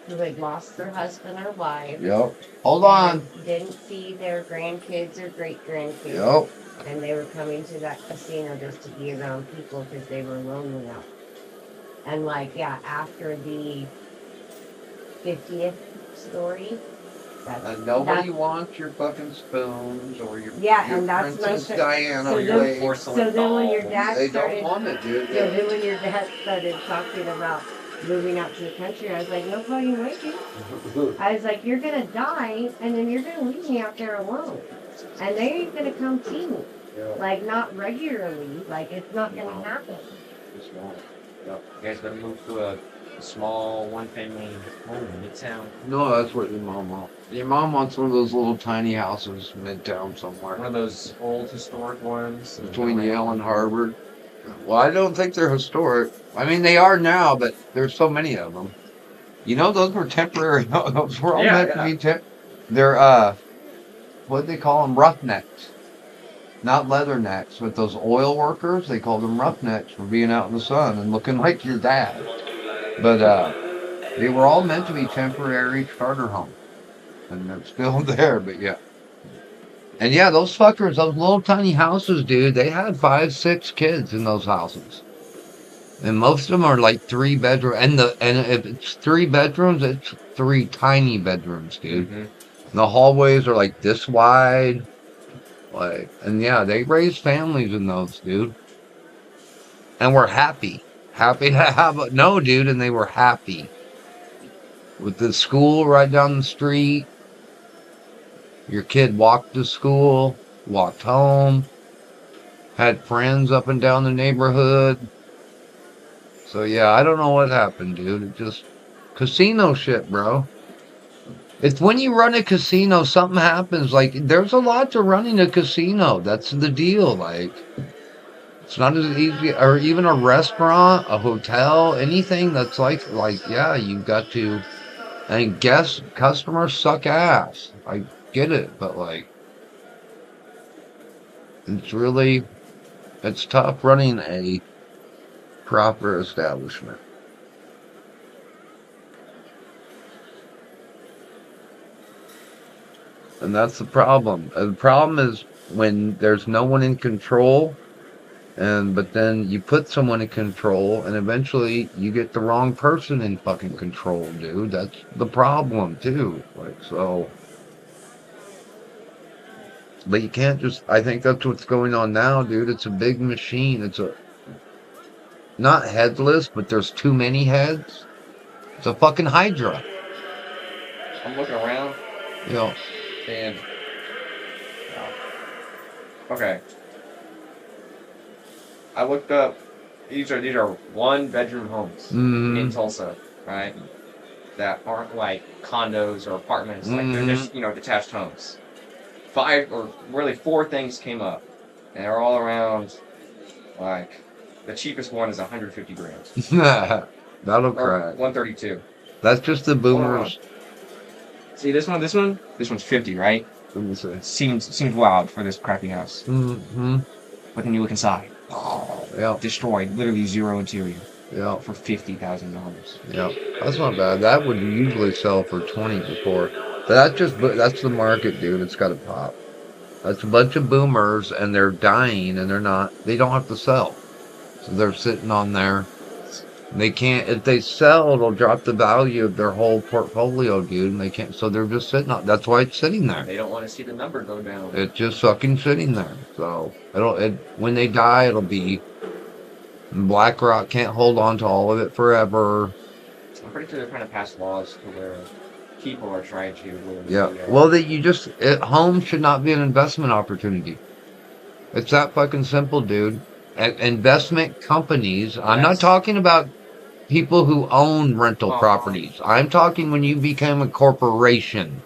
who had lost their husband or wife. Yep. Hold on. and didn't see their grandkids or great grandkids. Yep. And they were coming to that casino just to be around people because they were lonely out. And after the 50th story, And nobody wants your fucking spoons or your, Yeah, your and that's Princess my- Diana so or your then- lady. so then when your dad They started, don't want it, dude. so then when your dad started talking about moving out to the country. I was like, no fucking way, dude. I was like, you're gonna die, and then you're gonna leave me out there alone. And they ain't gonna come see me. Like, not regularly. Like, it's not gonna happen. You guys better move to a small one-family home in Midtown. No, that's what your mom wants. Your mom wants one of those little tiny houses midtown somewhere. One of those old historic ones. Between Yale and Harvard. Well, I don't think they're historic. I mean, they are now, but there's so many of them. You know, those were temporary. Those were all meant to be they're, what do they call them? Roughnecks. Not leathernecks, but those oil workers, they called them roughnecks for being out in the sun and looking like your dad. But they were all meant to be temporary starter homes. And they're still there, but yeah. And yeah, those fuckers, those little tiny houses, dude, they had 5, 6 kids in those houses. And most of them are like 3 bedroom. And if it's 3 bedrooms, it's 3 tiny bedrooms, dude. Mm-hmm. The hallways are like this wide. Like, and yeah, they raised families in those, dude. And we're happy. Happy to have no, dude, and they were happy. With the school right down the street. Your kid walked to school, walked home, had friends up and down the neighborhood. So yeah, I don't know what happened, dude. It just casino shit, bro. It's when you run a casino, something happens. Like, there's a lot to running a casino. That's the deal. Like, it's not as easy, or even a restaurant, a hotel, anything that's like, yeah, you've got to, and customers suck ass. I get it, but like, it's tough running a proper establishment. And that's the problem. The problem is when there's no one in control, but then you put someone in control, and eventually you get the wrong person in fucking control, dude. That's the problem, too. Like, so. But you can't just, I think that's what's going on now, dude. It's a big machine. It's not headless, but there's too many heads. It's a fucking Hydra. I'm looking around. Yeah. And okay, I looked up. These are 1-bedroom homes in Tulsa, right? That aren't like condos or apartments. Like they're just detached homes. 5 or really 4 things came up, and they're all around. Like the cheapest one is 150 grand. That'll crack. 132. That's just the boomers. See this one's 50, right? Let me see. Seems wild for this crappy house. Mm-hmm. But then you look inside. Yeah. Destroyed, literally zero interior. Yeah. For $50,000. Yeah. That's not bad. That would usually sell for 20 before. But that's the market, dude. It's got to pop. That's a bunch of boomers, and they're dying, and they don't have to sell. So they're sitting on there. They can't, if they sell, it'll drop the value of their whole portfolio, dude, and they can't, so they're just sitting on, that's why it's sitting there. They don't want to see the number go down. It's just fucking sitting there. So, when they die, it'll be, BlackRock can't hold on to all of it forever. I'm pretty sure they're trying to pass laws to where people are trying to. Yeah, well, home should not be an investment opportunity. It's that fucking simple, dude. Investment companies, I'm not talking about people who own rental properties. I'm talking when you become a corporation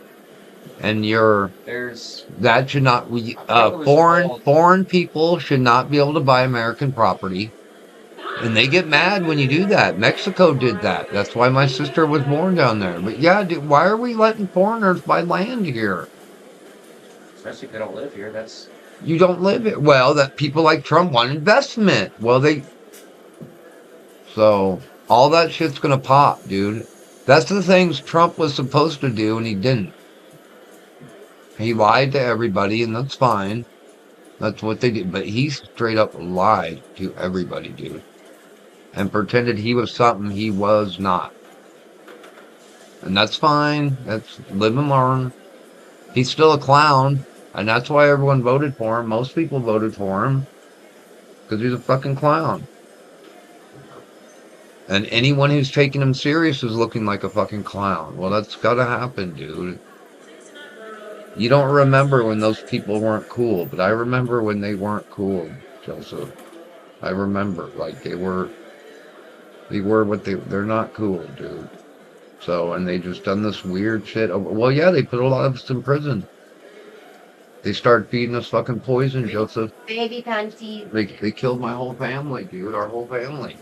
and that should not, foreign people should not be able to buy American property. And they get mad when you do that. Mexico did that. That's why my sister was born down there. But yeah, dude, why are we letting foreigners buy land here? Especially if they don't live here, You don't live it. Well, that people like Trump want investment. So all that shit's gonna pop, dude. That's the things Trump was supposed to do, and he didn't. He lied to everybody, and that's fine. That's what they did. But he straight up lied to everybody, dude, and pretended he was something he was not. And that's fine. That's live and learn. He's still a clown. And that's why everyone voted for him. Most people voted for him. Because he's a fucking clown. And anyone who's taking him serious is looking like a fucking clown. Well, that's gotta happen, dude. You don't remember when those people weren't cool, but I remember when they weren't cool, Joseph. I remember, like, they were what they're not cool, dude. So, and they just done this weird shit. Well, yeah, they put a lot of us in prison. They started feeding us fucking poison, Joseph. Baby panties. They killed my whole family, dude. Our whole family.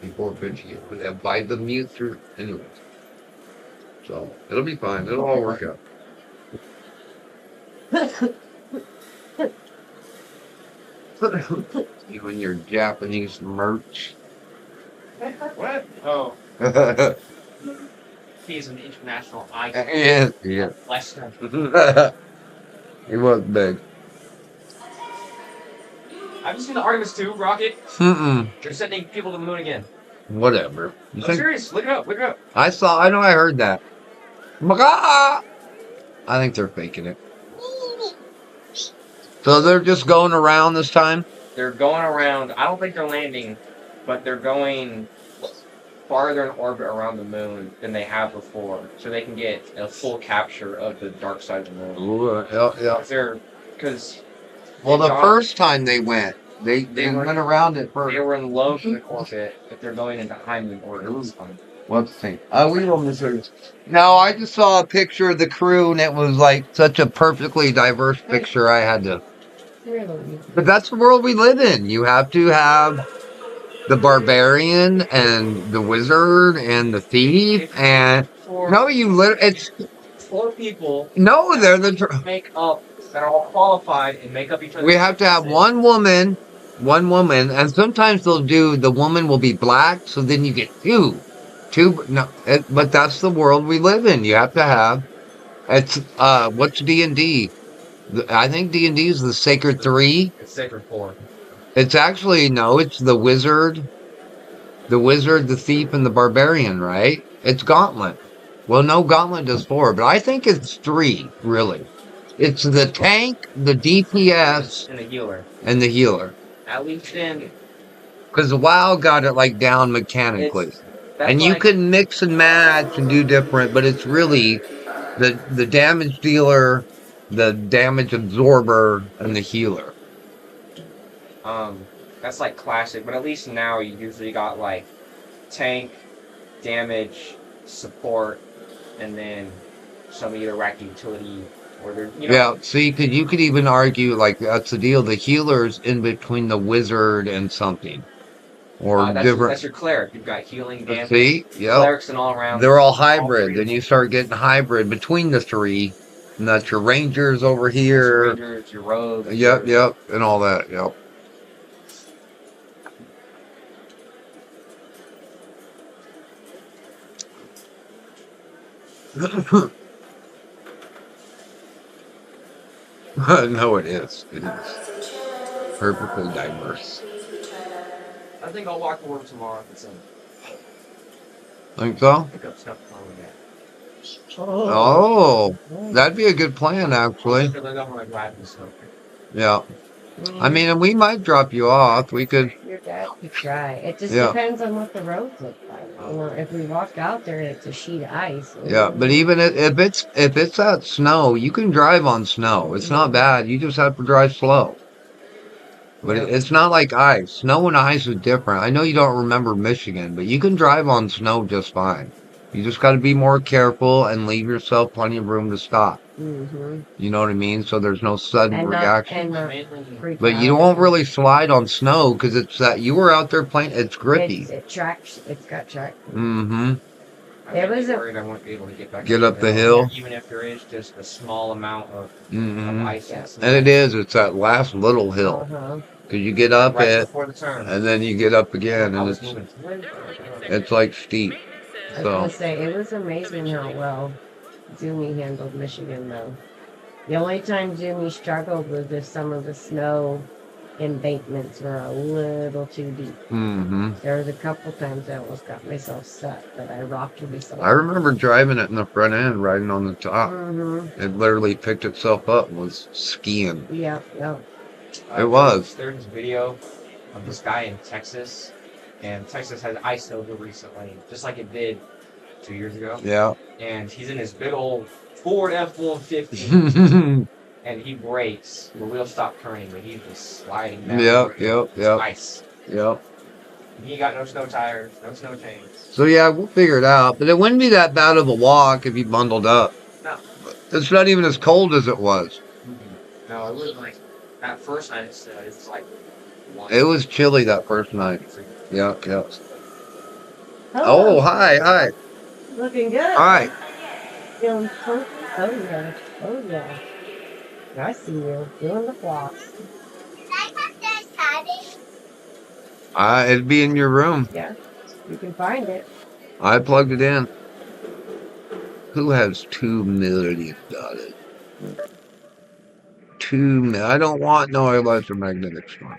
Before Vinci. By the mute through. Anyways. So, it'll be fine. It'll all work out. You and your Japanese merch. What? Oh, he's an international icon. Yeah. Lester. He was big. Have you seen the Artemis 2 rocket? Mm-mm. They're sending people to the moon again. Whatever. You I'm think? serious. Look it up. Look it up. I know I heard that. I think they're faking it. So they're just going around this time? They're going around. I don't think they're landing, but they're going farther in orbit around the moon than they have before, so they can get a full capture of the dark side of the moon. Ooh, yeah. Because Well, the first time they went, they went around it first. they were in low orbit, but they're going into high moon orbit this time. What's the thing? We will miss it. No, I just saw a picture of the crew, and it was like such a perfectly diverse picture. I had to. But that's the world we live in. You have to have the barbarian and the wizard and the thief and no, it's 4 people. No, they're the. Make up that are all qualified and make up each other. We have to have one woman, and sometimes they'll do the woman will be black, so then you get two. No, but that's the world we live in. You have to have. It's what's D&D? I think D&D is the Sacred 3. It's Sacred 4. It's actually no. It's the wizard, the thief, and the barbarian. Right? It's Gauntlet. Well, no, Gauntlet does 4, but I think it's 3. Really, it's the tank, the DPS, and the healer. And the healer. At least in. Because WoW got it like down mechanically. And you can mix and match and do different, but it's really the damage dealer, the damage absorber, and the healer. That's like classic, but at least now you usually got like tank, damage, support, and then some either rack utility or they're, Yeah, see, you could even argue like that's the deal. The healer's in between the wizard and something. Or different. That's your cleric. You've got healing, damage, see, yeah, clerics, and all around. They're all hybrid. Then you start getting hybrid between the 3, and that's your rangers over here. Your rangers, your rogues. Yep, and all that. Yep. No, it is. It is perfectly diverse. I think I'll walk to work tomorrow. Think so? Pick up stuff on that. Oh, that'd be a good plan, actually. Yeah. I mean, and we might drop you off. We could. Your dad could try. It just depends on what the roads look like. You know, if we walk out there, it's a sheet of ice. Yeah, but even if it's that snow, you can drive on snow. It's not bad. You just have to drive slow. But it's not like ice. Snow and ice is different. I know you don't remember Michigan, but you can drive on snow just fine. You just got to be more careful and leave yourself plenty of room to stop. Mm-hmm. You know what I mean? So there's no sudden reaction. But you out. won't really slide on snow because it's that you were out there playing. It's grippy. It tracks. It's got track. Mm-hmm. There was a. I won't be able to get up the hill. Even if there is just a small amount of ice. And it's that last little hill. Because you get up before the turn. And then you get up again, and it's like steep. I was gonna say it was amazing how well Zumi handled Michigan, though. The only time Zumi struggled was if some of the snow embankments were a little too deep. Mm-hmm. There was a couple times I almost got myself stuck, but I rocked myself. I remember driving it in the front end, riding on the top. Mm-hmm. It literally picked itself up and was skiing. Yeah. It was. There's this video of this guy in Texas and Texas had iced over recently, just like it did 2 years ago. Yeah. And he's in his big old Ford F-150, and he brakes. The wheels stop turning, but he's just sliding down. Yep. Ice. Yep. He got no snow tires, no snow chains. So yeah, we'll figure it out. But it wouldn't be that bad of a walk if you bundled up. No. It's not even as cold as it was. No, it was like that first night. It's like It was chilly that first night. Yeah. Oh, hi. Looking good. Hi. Feeling funky? Oh yeah. I see you doing the floss. Can I have that padding? It'd be in your room. Yeah, you can find it. I plugged it in. Who has 2 million dollars? I don't want no electromagnetic storm.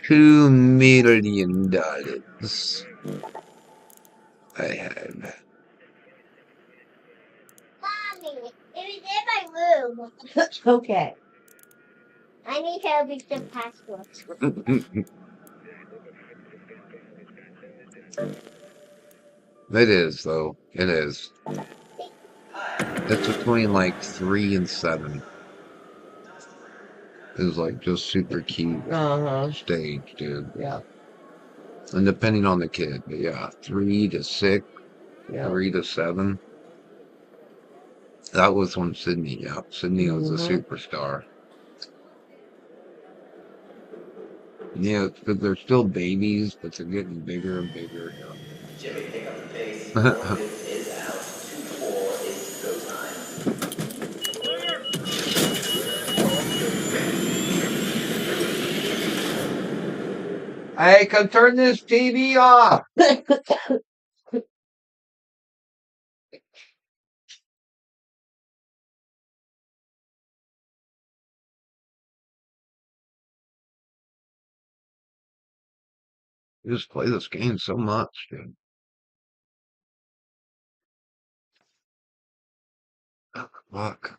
$2 million. I have. Mommy, it was in my room. Okay. I need help with the password. It is, though. It is. It's between like 3 and 7. It was like just super cute stage, dude. Yeah. And depending on the kid, but yeah, 3 to 6, Yeah. 3 to 7. That was when Sydney, yeah. Sydney was a superstar. Yeah, because they're still babies, but they're getting bigger and bigger. Jimmy, pick up the pace. Morgan is out. 2-4 is go time. Hey, can turn this TV off. You just play this game so much, dude. Oh, fuck.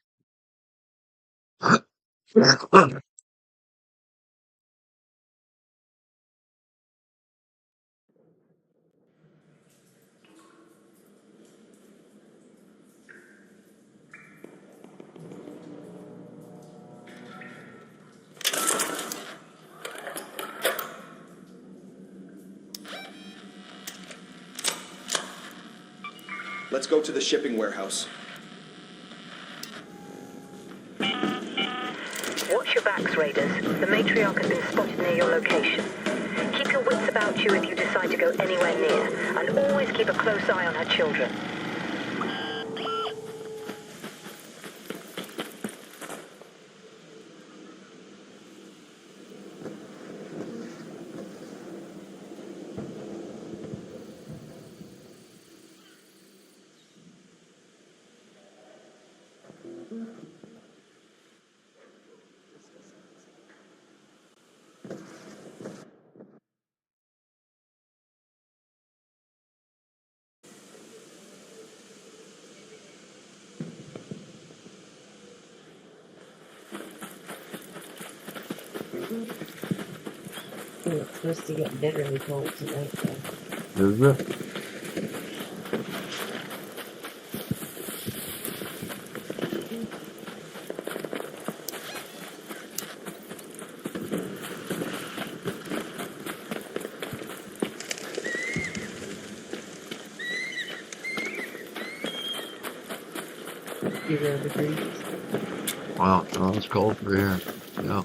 Let's go to the shipping warehouse. Watch your backs, Raiders. The matriarch has been spotted near your location. Keep your wits about you if you decide to go anywhere near, and always keep a close eye on her children. It's supposed to get bitterly cold tonight, though. Is it? Wow, oh, it's cold for here. Yeah.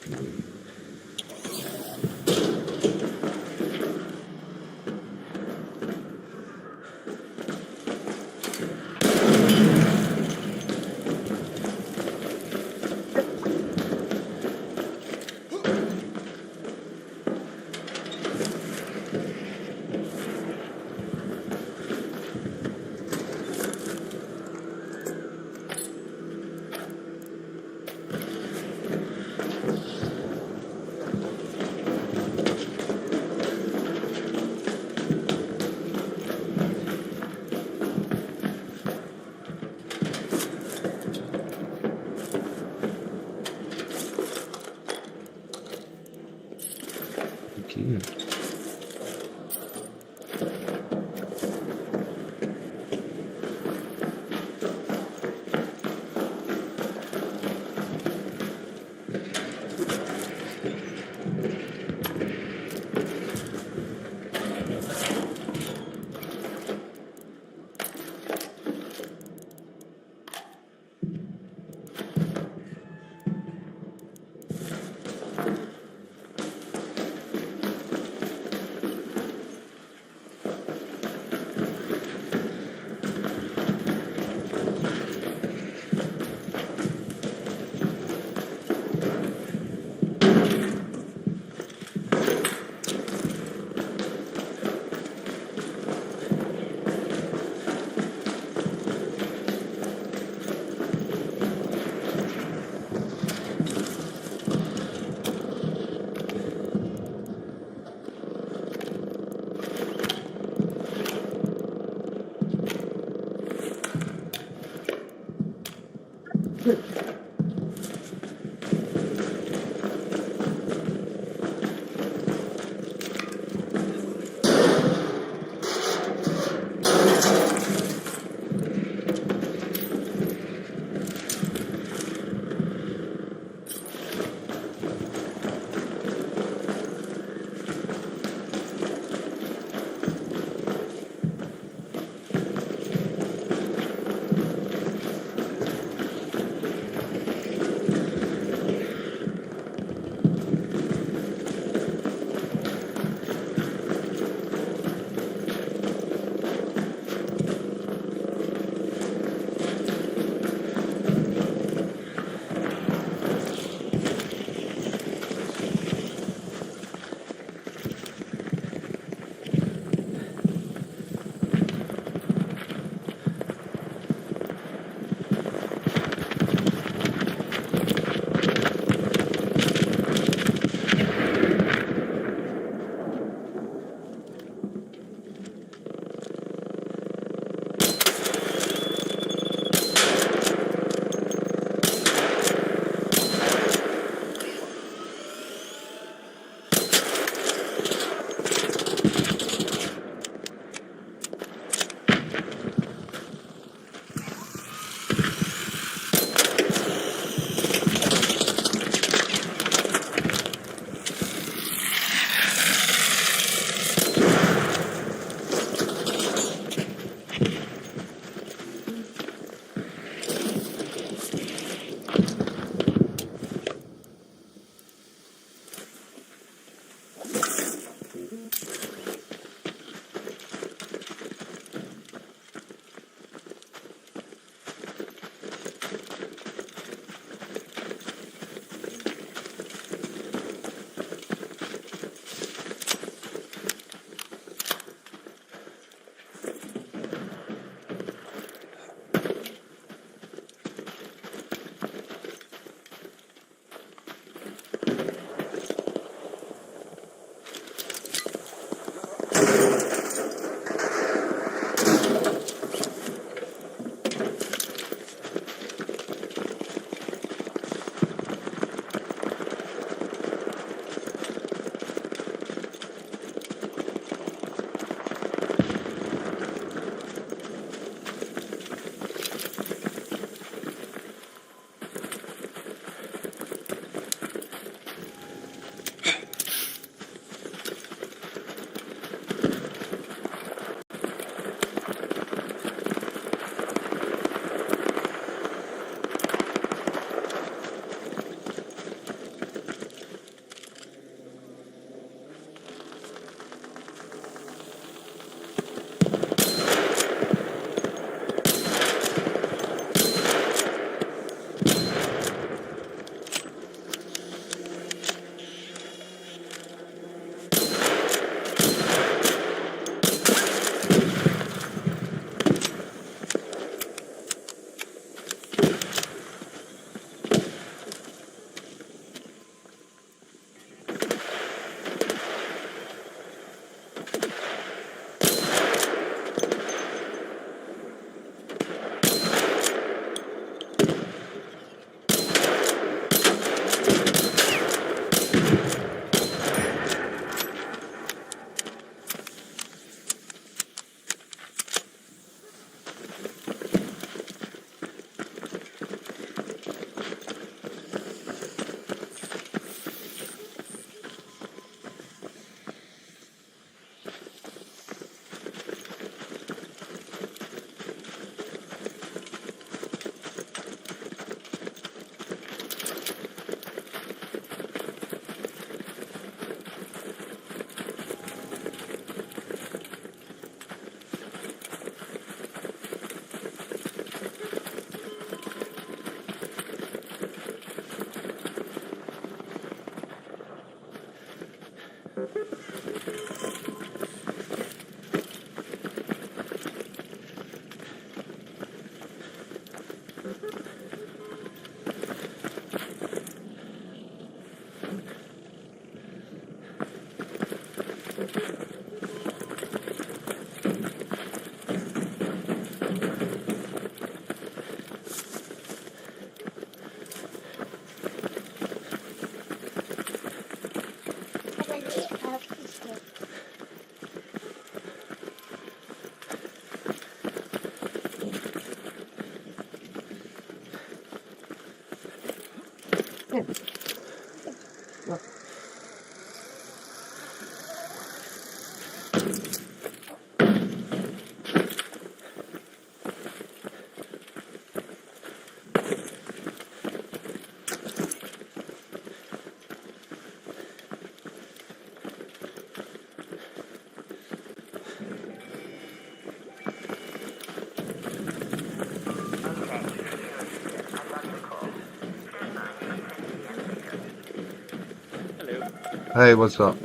Hey, what's up?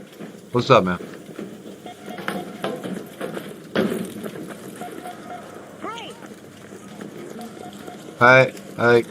What's up, man? Hey, hey.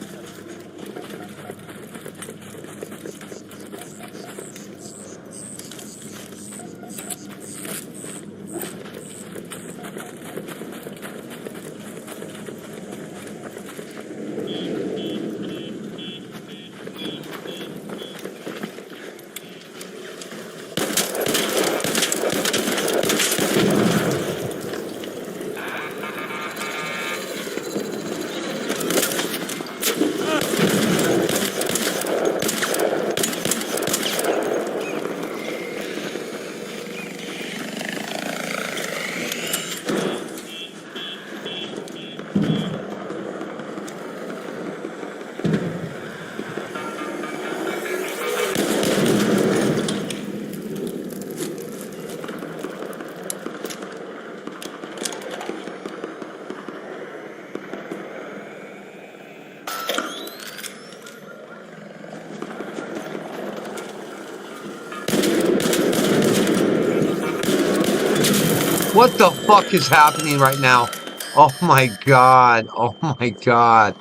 What the fuck is happening right now? Oh my god. Oh my god.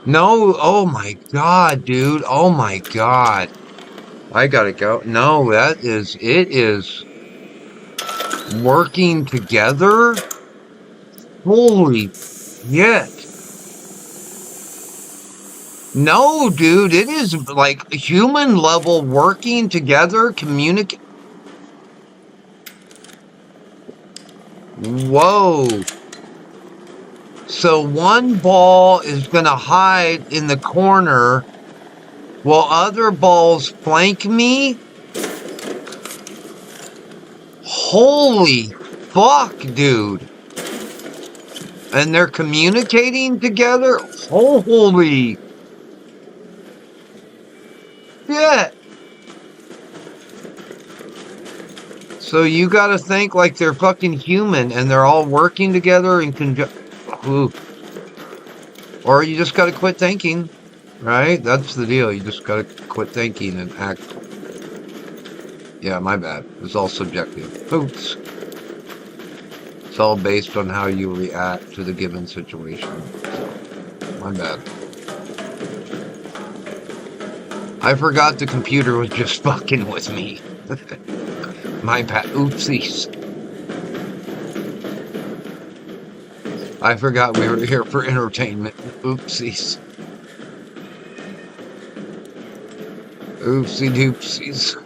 No, oh my god, dude. Oh my god. I gotta go. No, it is working together? Holy shit. No, dude, it is like human level working together, communicate. Whoa. So one ball is going to hide in the corner while other balls flank me? Holy fuck, dude. And they're communicating together? Holy shit. So you gotta think like they're fucking human and they're all working together in conjunction. Or you just gotta quit thinking, right? That's the deal. You just gotta quit thinking and act. Yeah, my bad. It's all subjective. Oops. It's all based on how you react to the given situation. My bad. I forgot the computer was just fucking with me. My bad. Oopsies. I forgot we were here for entertainment. Oopsies. Oopsie doopsies.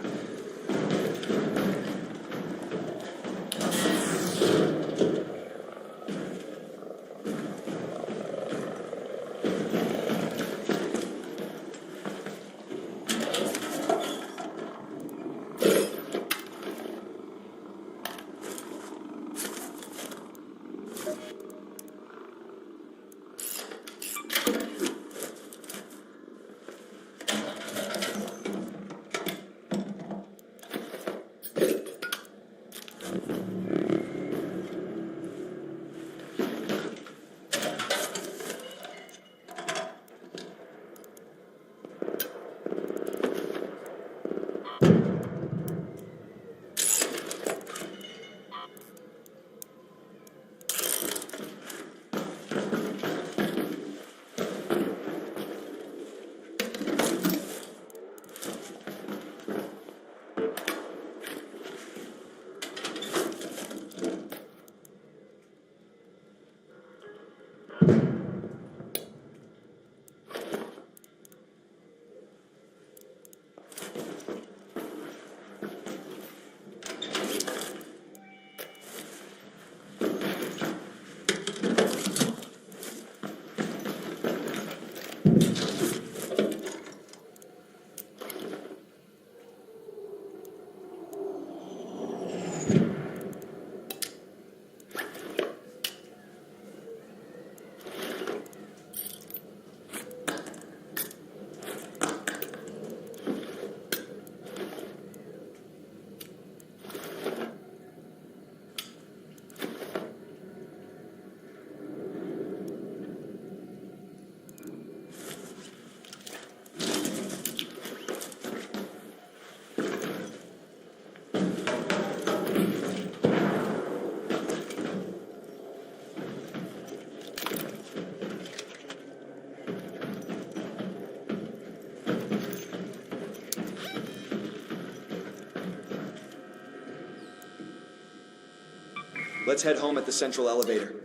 Let's head home at the central elevator.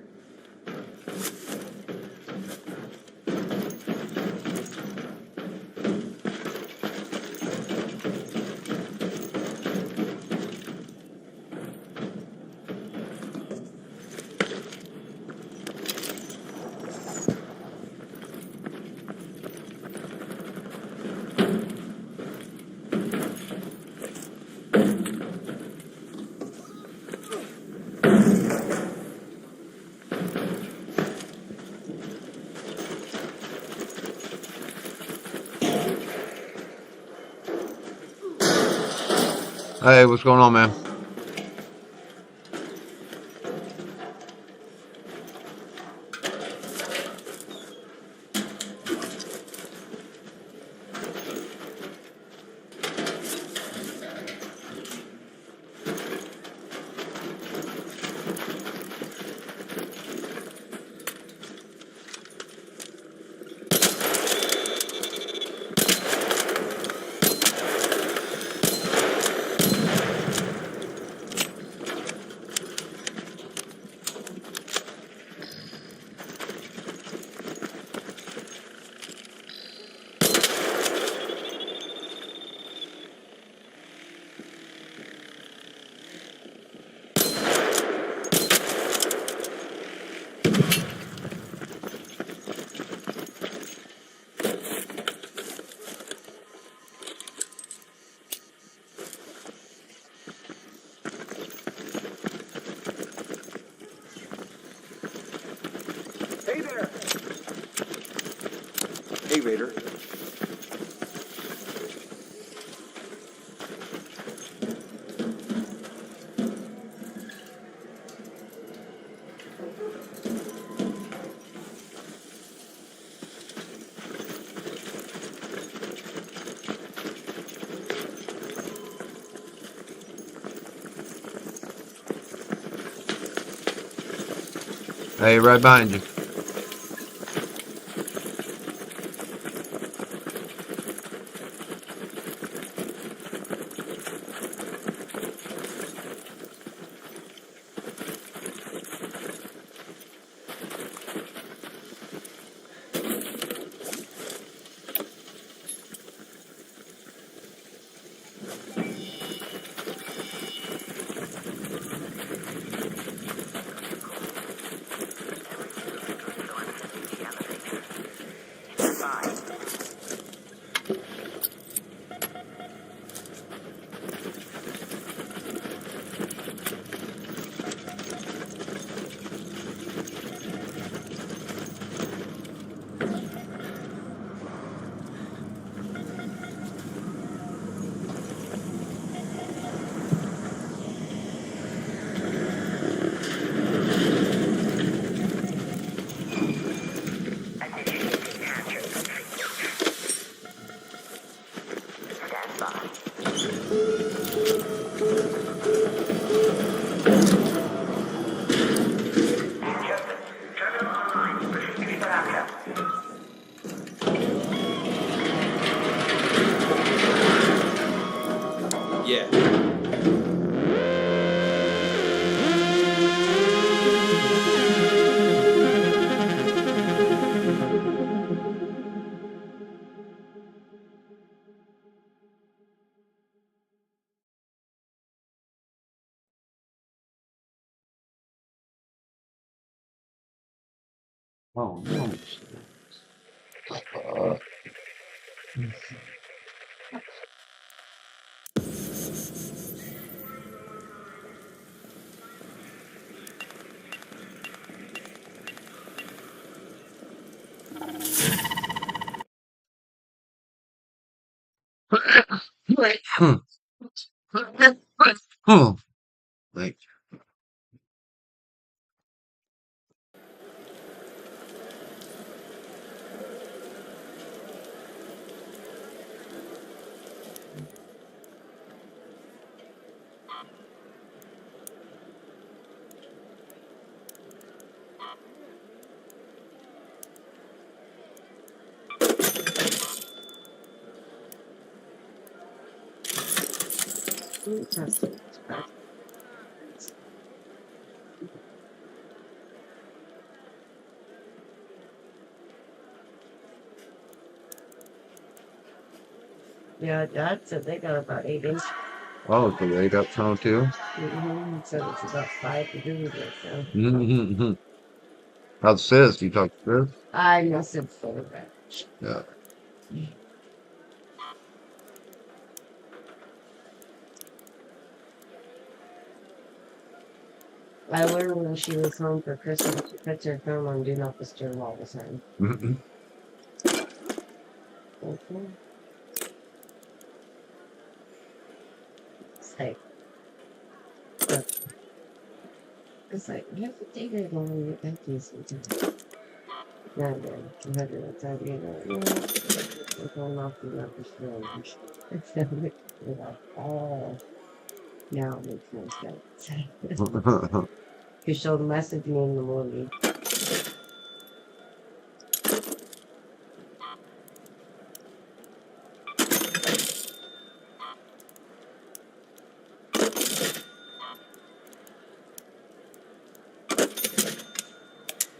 Hey, what's going on, man? Hey there! Hey, Vader. Hey, right behind you. Yeah. Oh, no. Like, Yeah, Dad said they got about 8 inches. Oh, so they got snow too? Mm-hmm. So it's about 5 degrees right now. Mm-hmm. How's Sis? You talk to Sis? I must have thought that. Yeah. I learned when she was home for Christmas, she puts her phone on Do Not Disturb all the time. Mhm. Okay. It's like, you have to take it when you get back to you sometimes. Not good. You had to tell you that, no, we're going off Do Not Disturb. It's you're like, oh, now it makes no sense. Because she'll message me in the morning.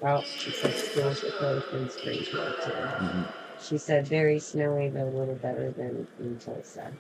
Well, she said schools are closed in Springfield too. Mhm. She said very snowy, but a little better than in Tulsa.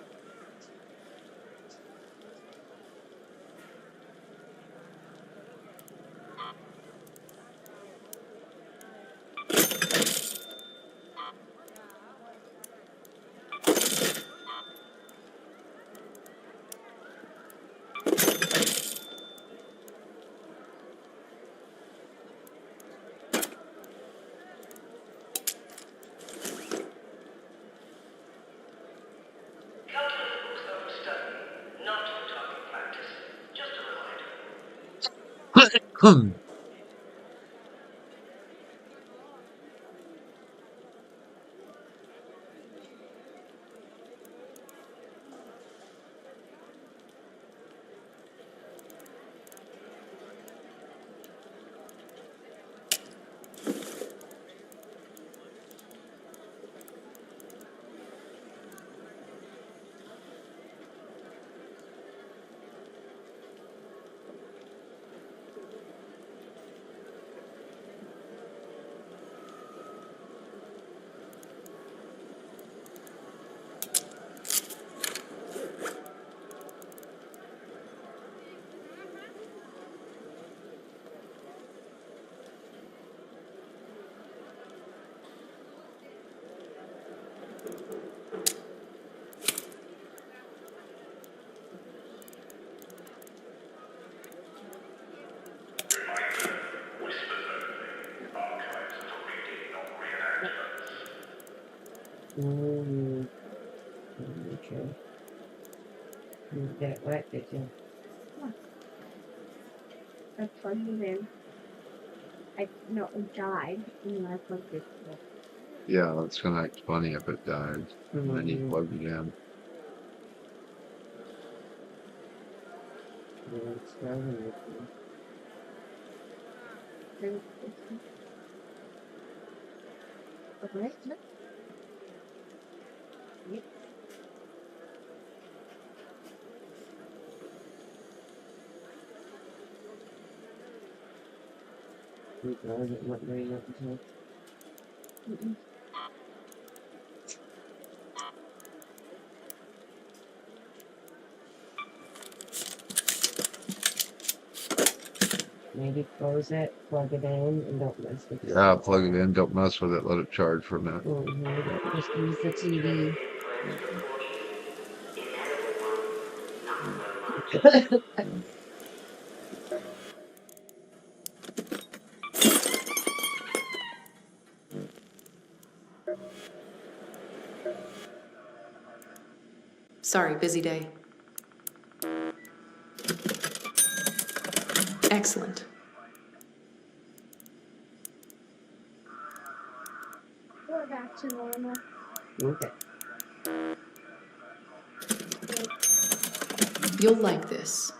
Okay. You get it wet, did you? I plugged it in. It died, and I plugged it in. Yeah, that's gonna act funny if it dies. And then you Mhm. plug it in. Yeah, it's frozen with me. Okay. Yep. You guys are not very up until Mm-mm. maybe close it, plug it in, and don't mess with it. Yeah, plug it in. Don't mess with it. Let it charge for a minute. Just use the TV. Sorry, busy day. Excellent. We're back to normal. Okay. You'll like this.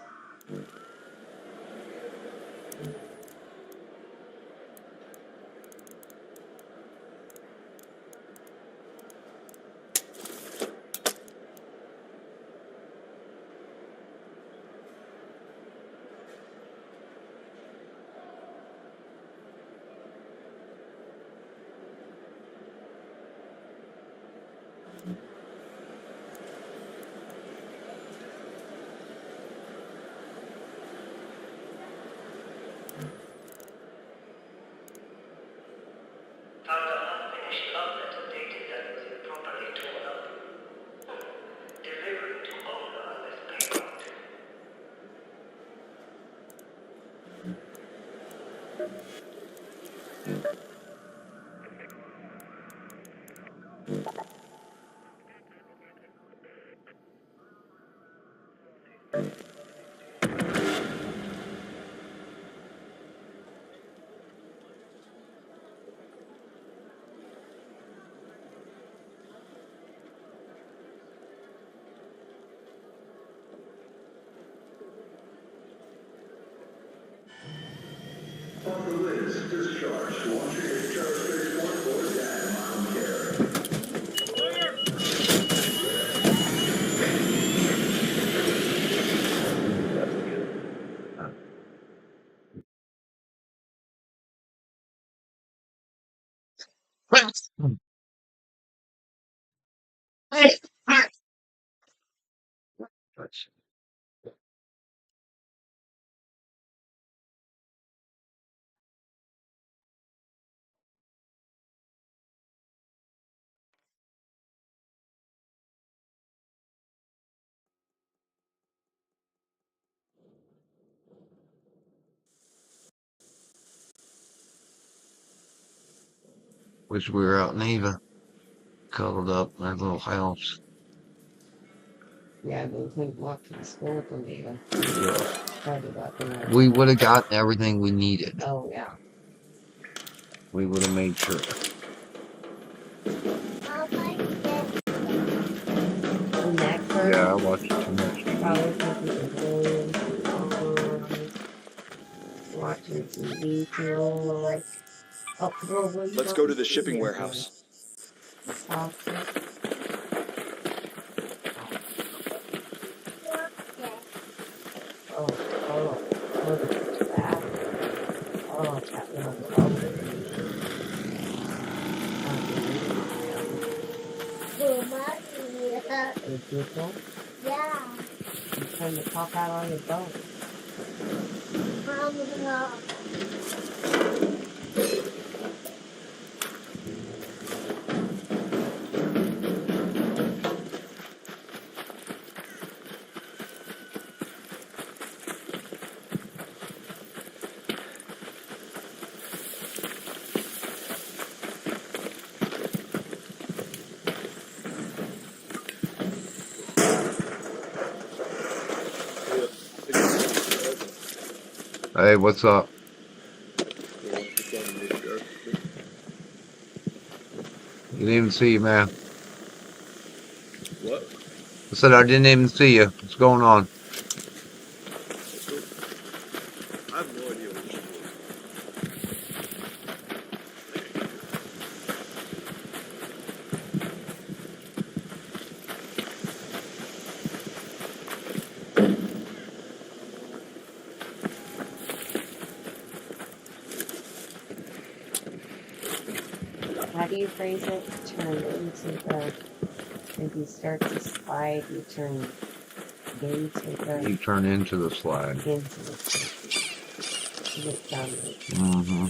Wish we were out in Ava, cuddled up in that little house. Yeah, they couldn't walk to the school with them either. Started up in our We would have gotten everything we needed. Oh, yeah. We would have made sure. And that curve, Yeah, I watched too much probably TV. because we were really watching TV too long. Like, oh, well, what you Let's want go to to the see shipping here, warehouse. Sausage. Oh, look at that. Oh, that little bubble. Is it? Yeah. You turn the top out on your boat. Hey, what's up? You didn't even see you, man. What? I said I didn't even see you. What's going on? I have no idea what you're doing. How do you phrase it? Turn into the, if you start to slide, you turn into the, You turn into the slide. into the, you get downward. Mm-hmm.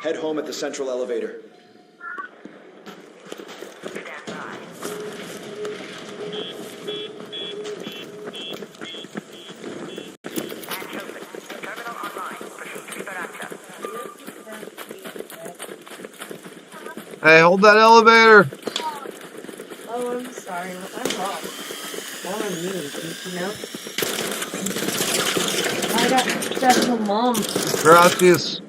Head home at the central elevator. Hey, hold that elevator. Oh, I'm sorry. I'm wrong. All on me, you know? I got special mom. Gracias.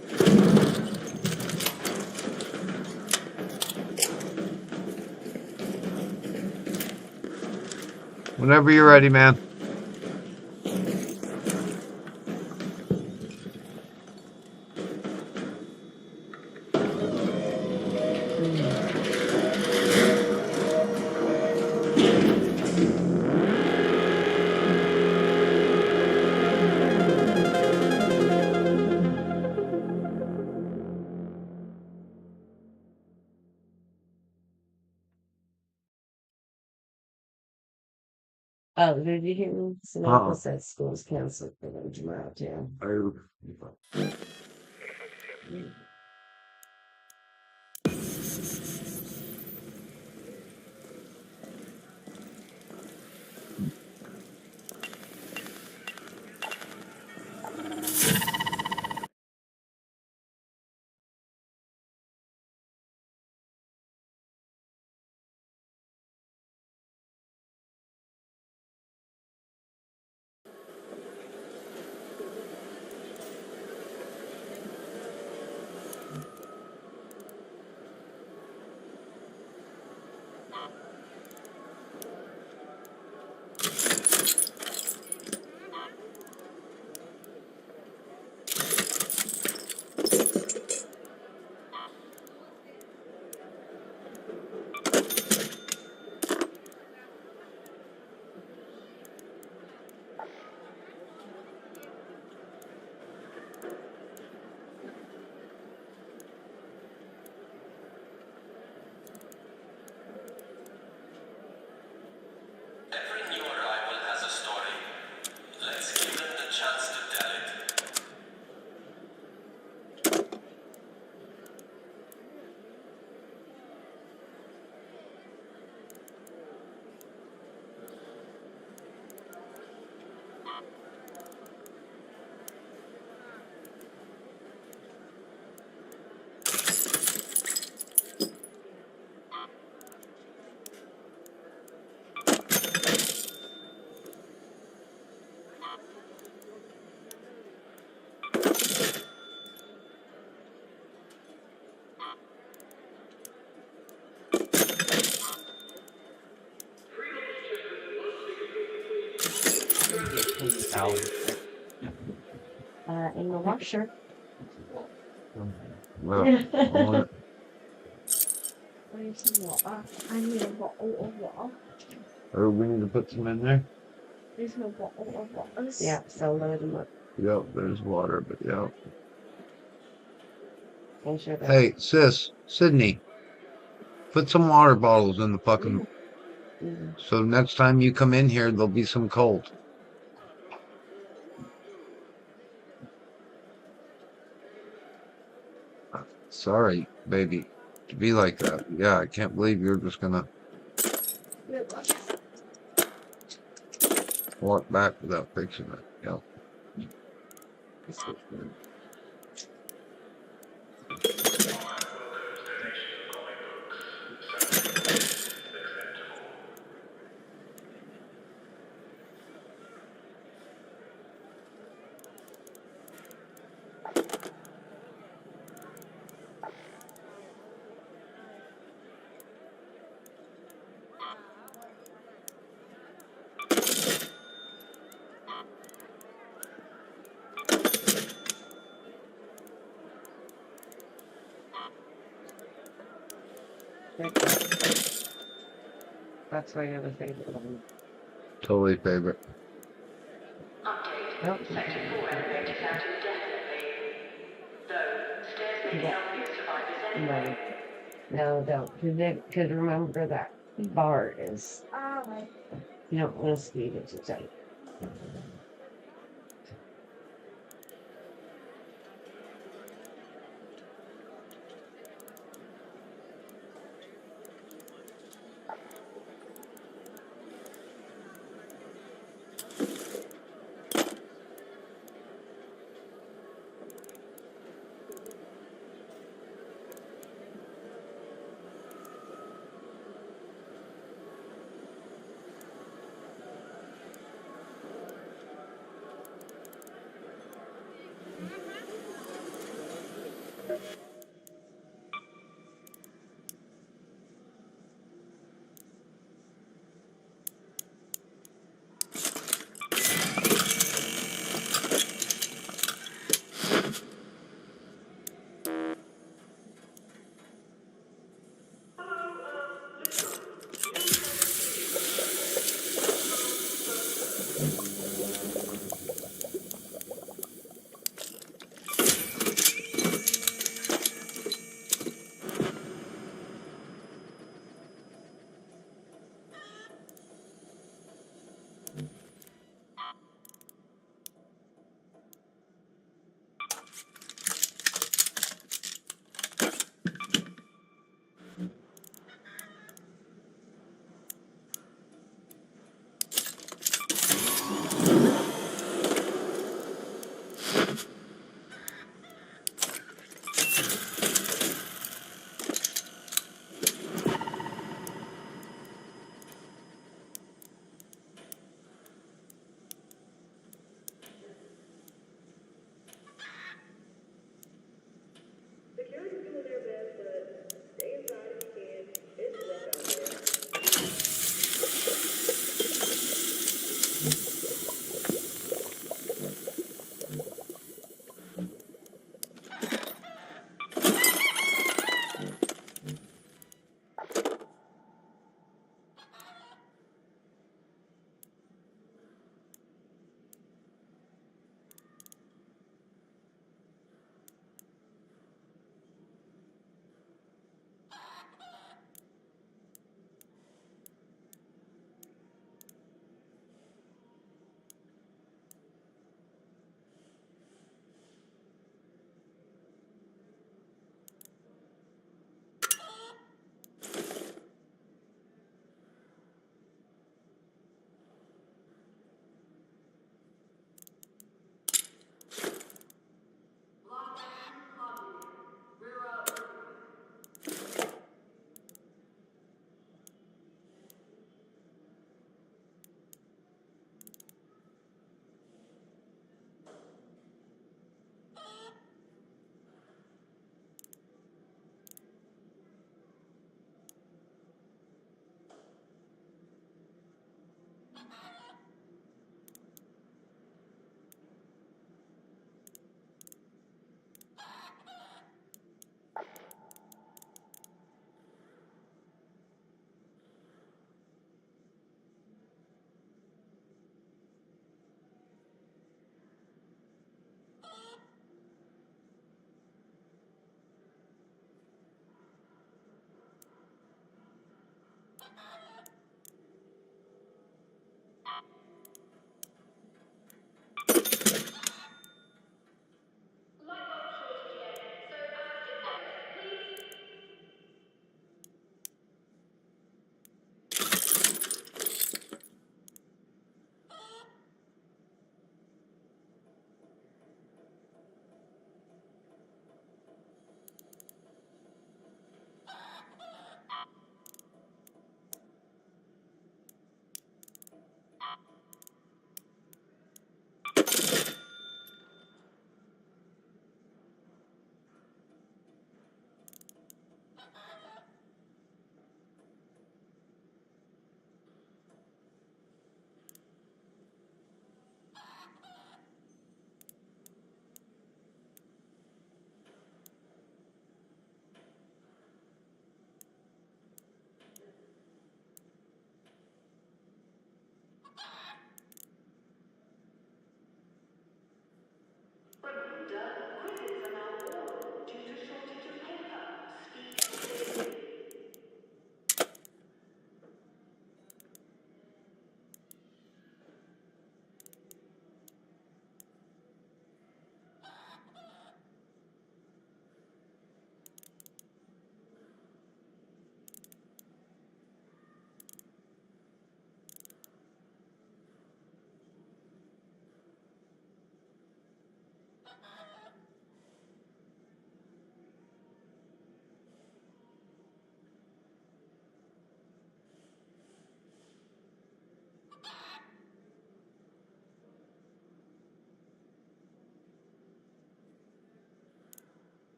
Whenever you're ready, man. Oh, did you hear me? Samantha said school's canceled for them tomorrow, too. towel. In the washer. Well, I want Where's the water? I need a bottle of water. we need to put some in there. There's no bottle of water. Yeah, so load them up. Yep, there's water, but yeah. I'm sure that. Hey, sis, Sydney, put some water bottles in the fucking. So next time you come in here, there'll be some cold. Sorry, baby, to be like that. Yeah, I can't believe you're just gonna walk back without fixing it. Yeah. That's my other favorite one. Totally favorite. Nope. No, don't. Because remember that bar is. You don't want to speed it too tight.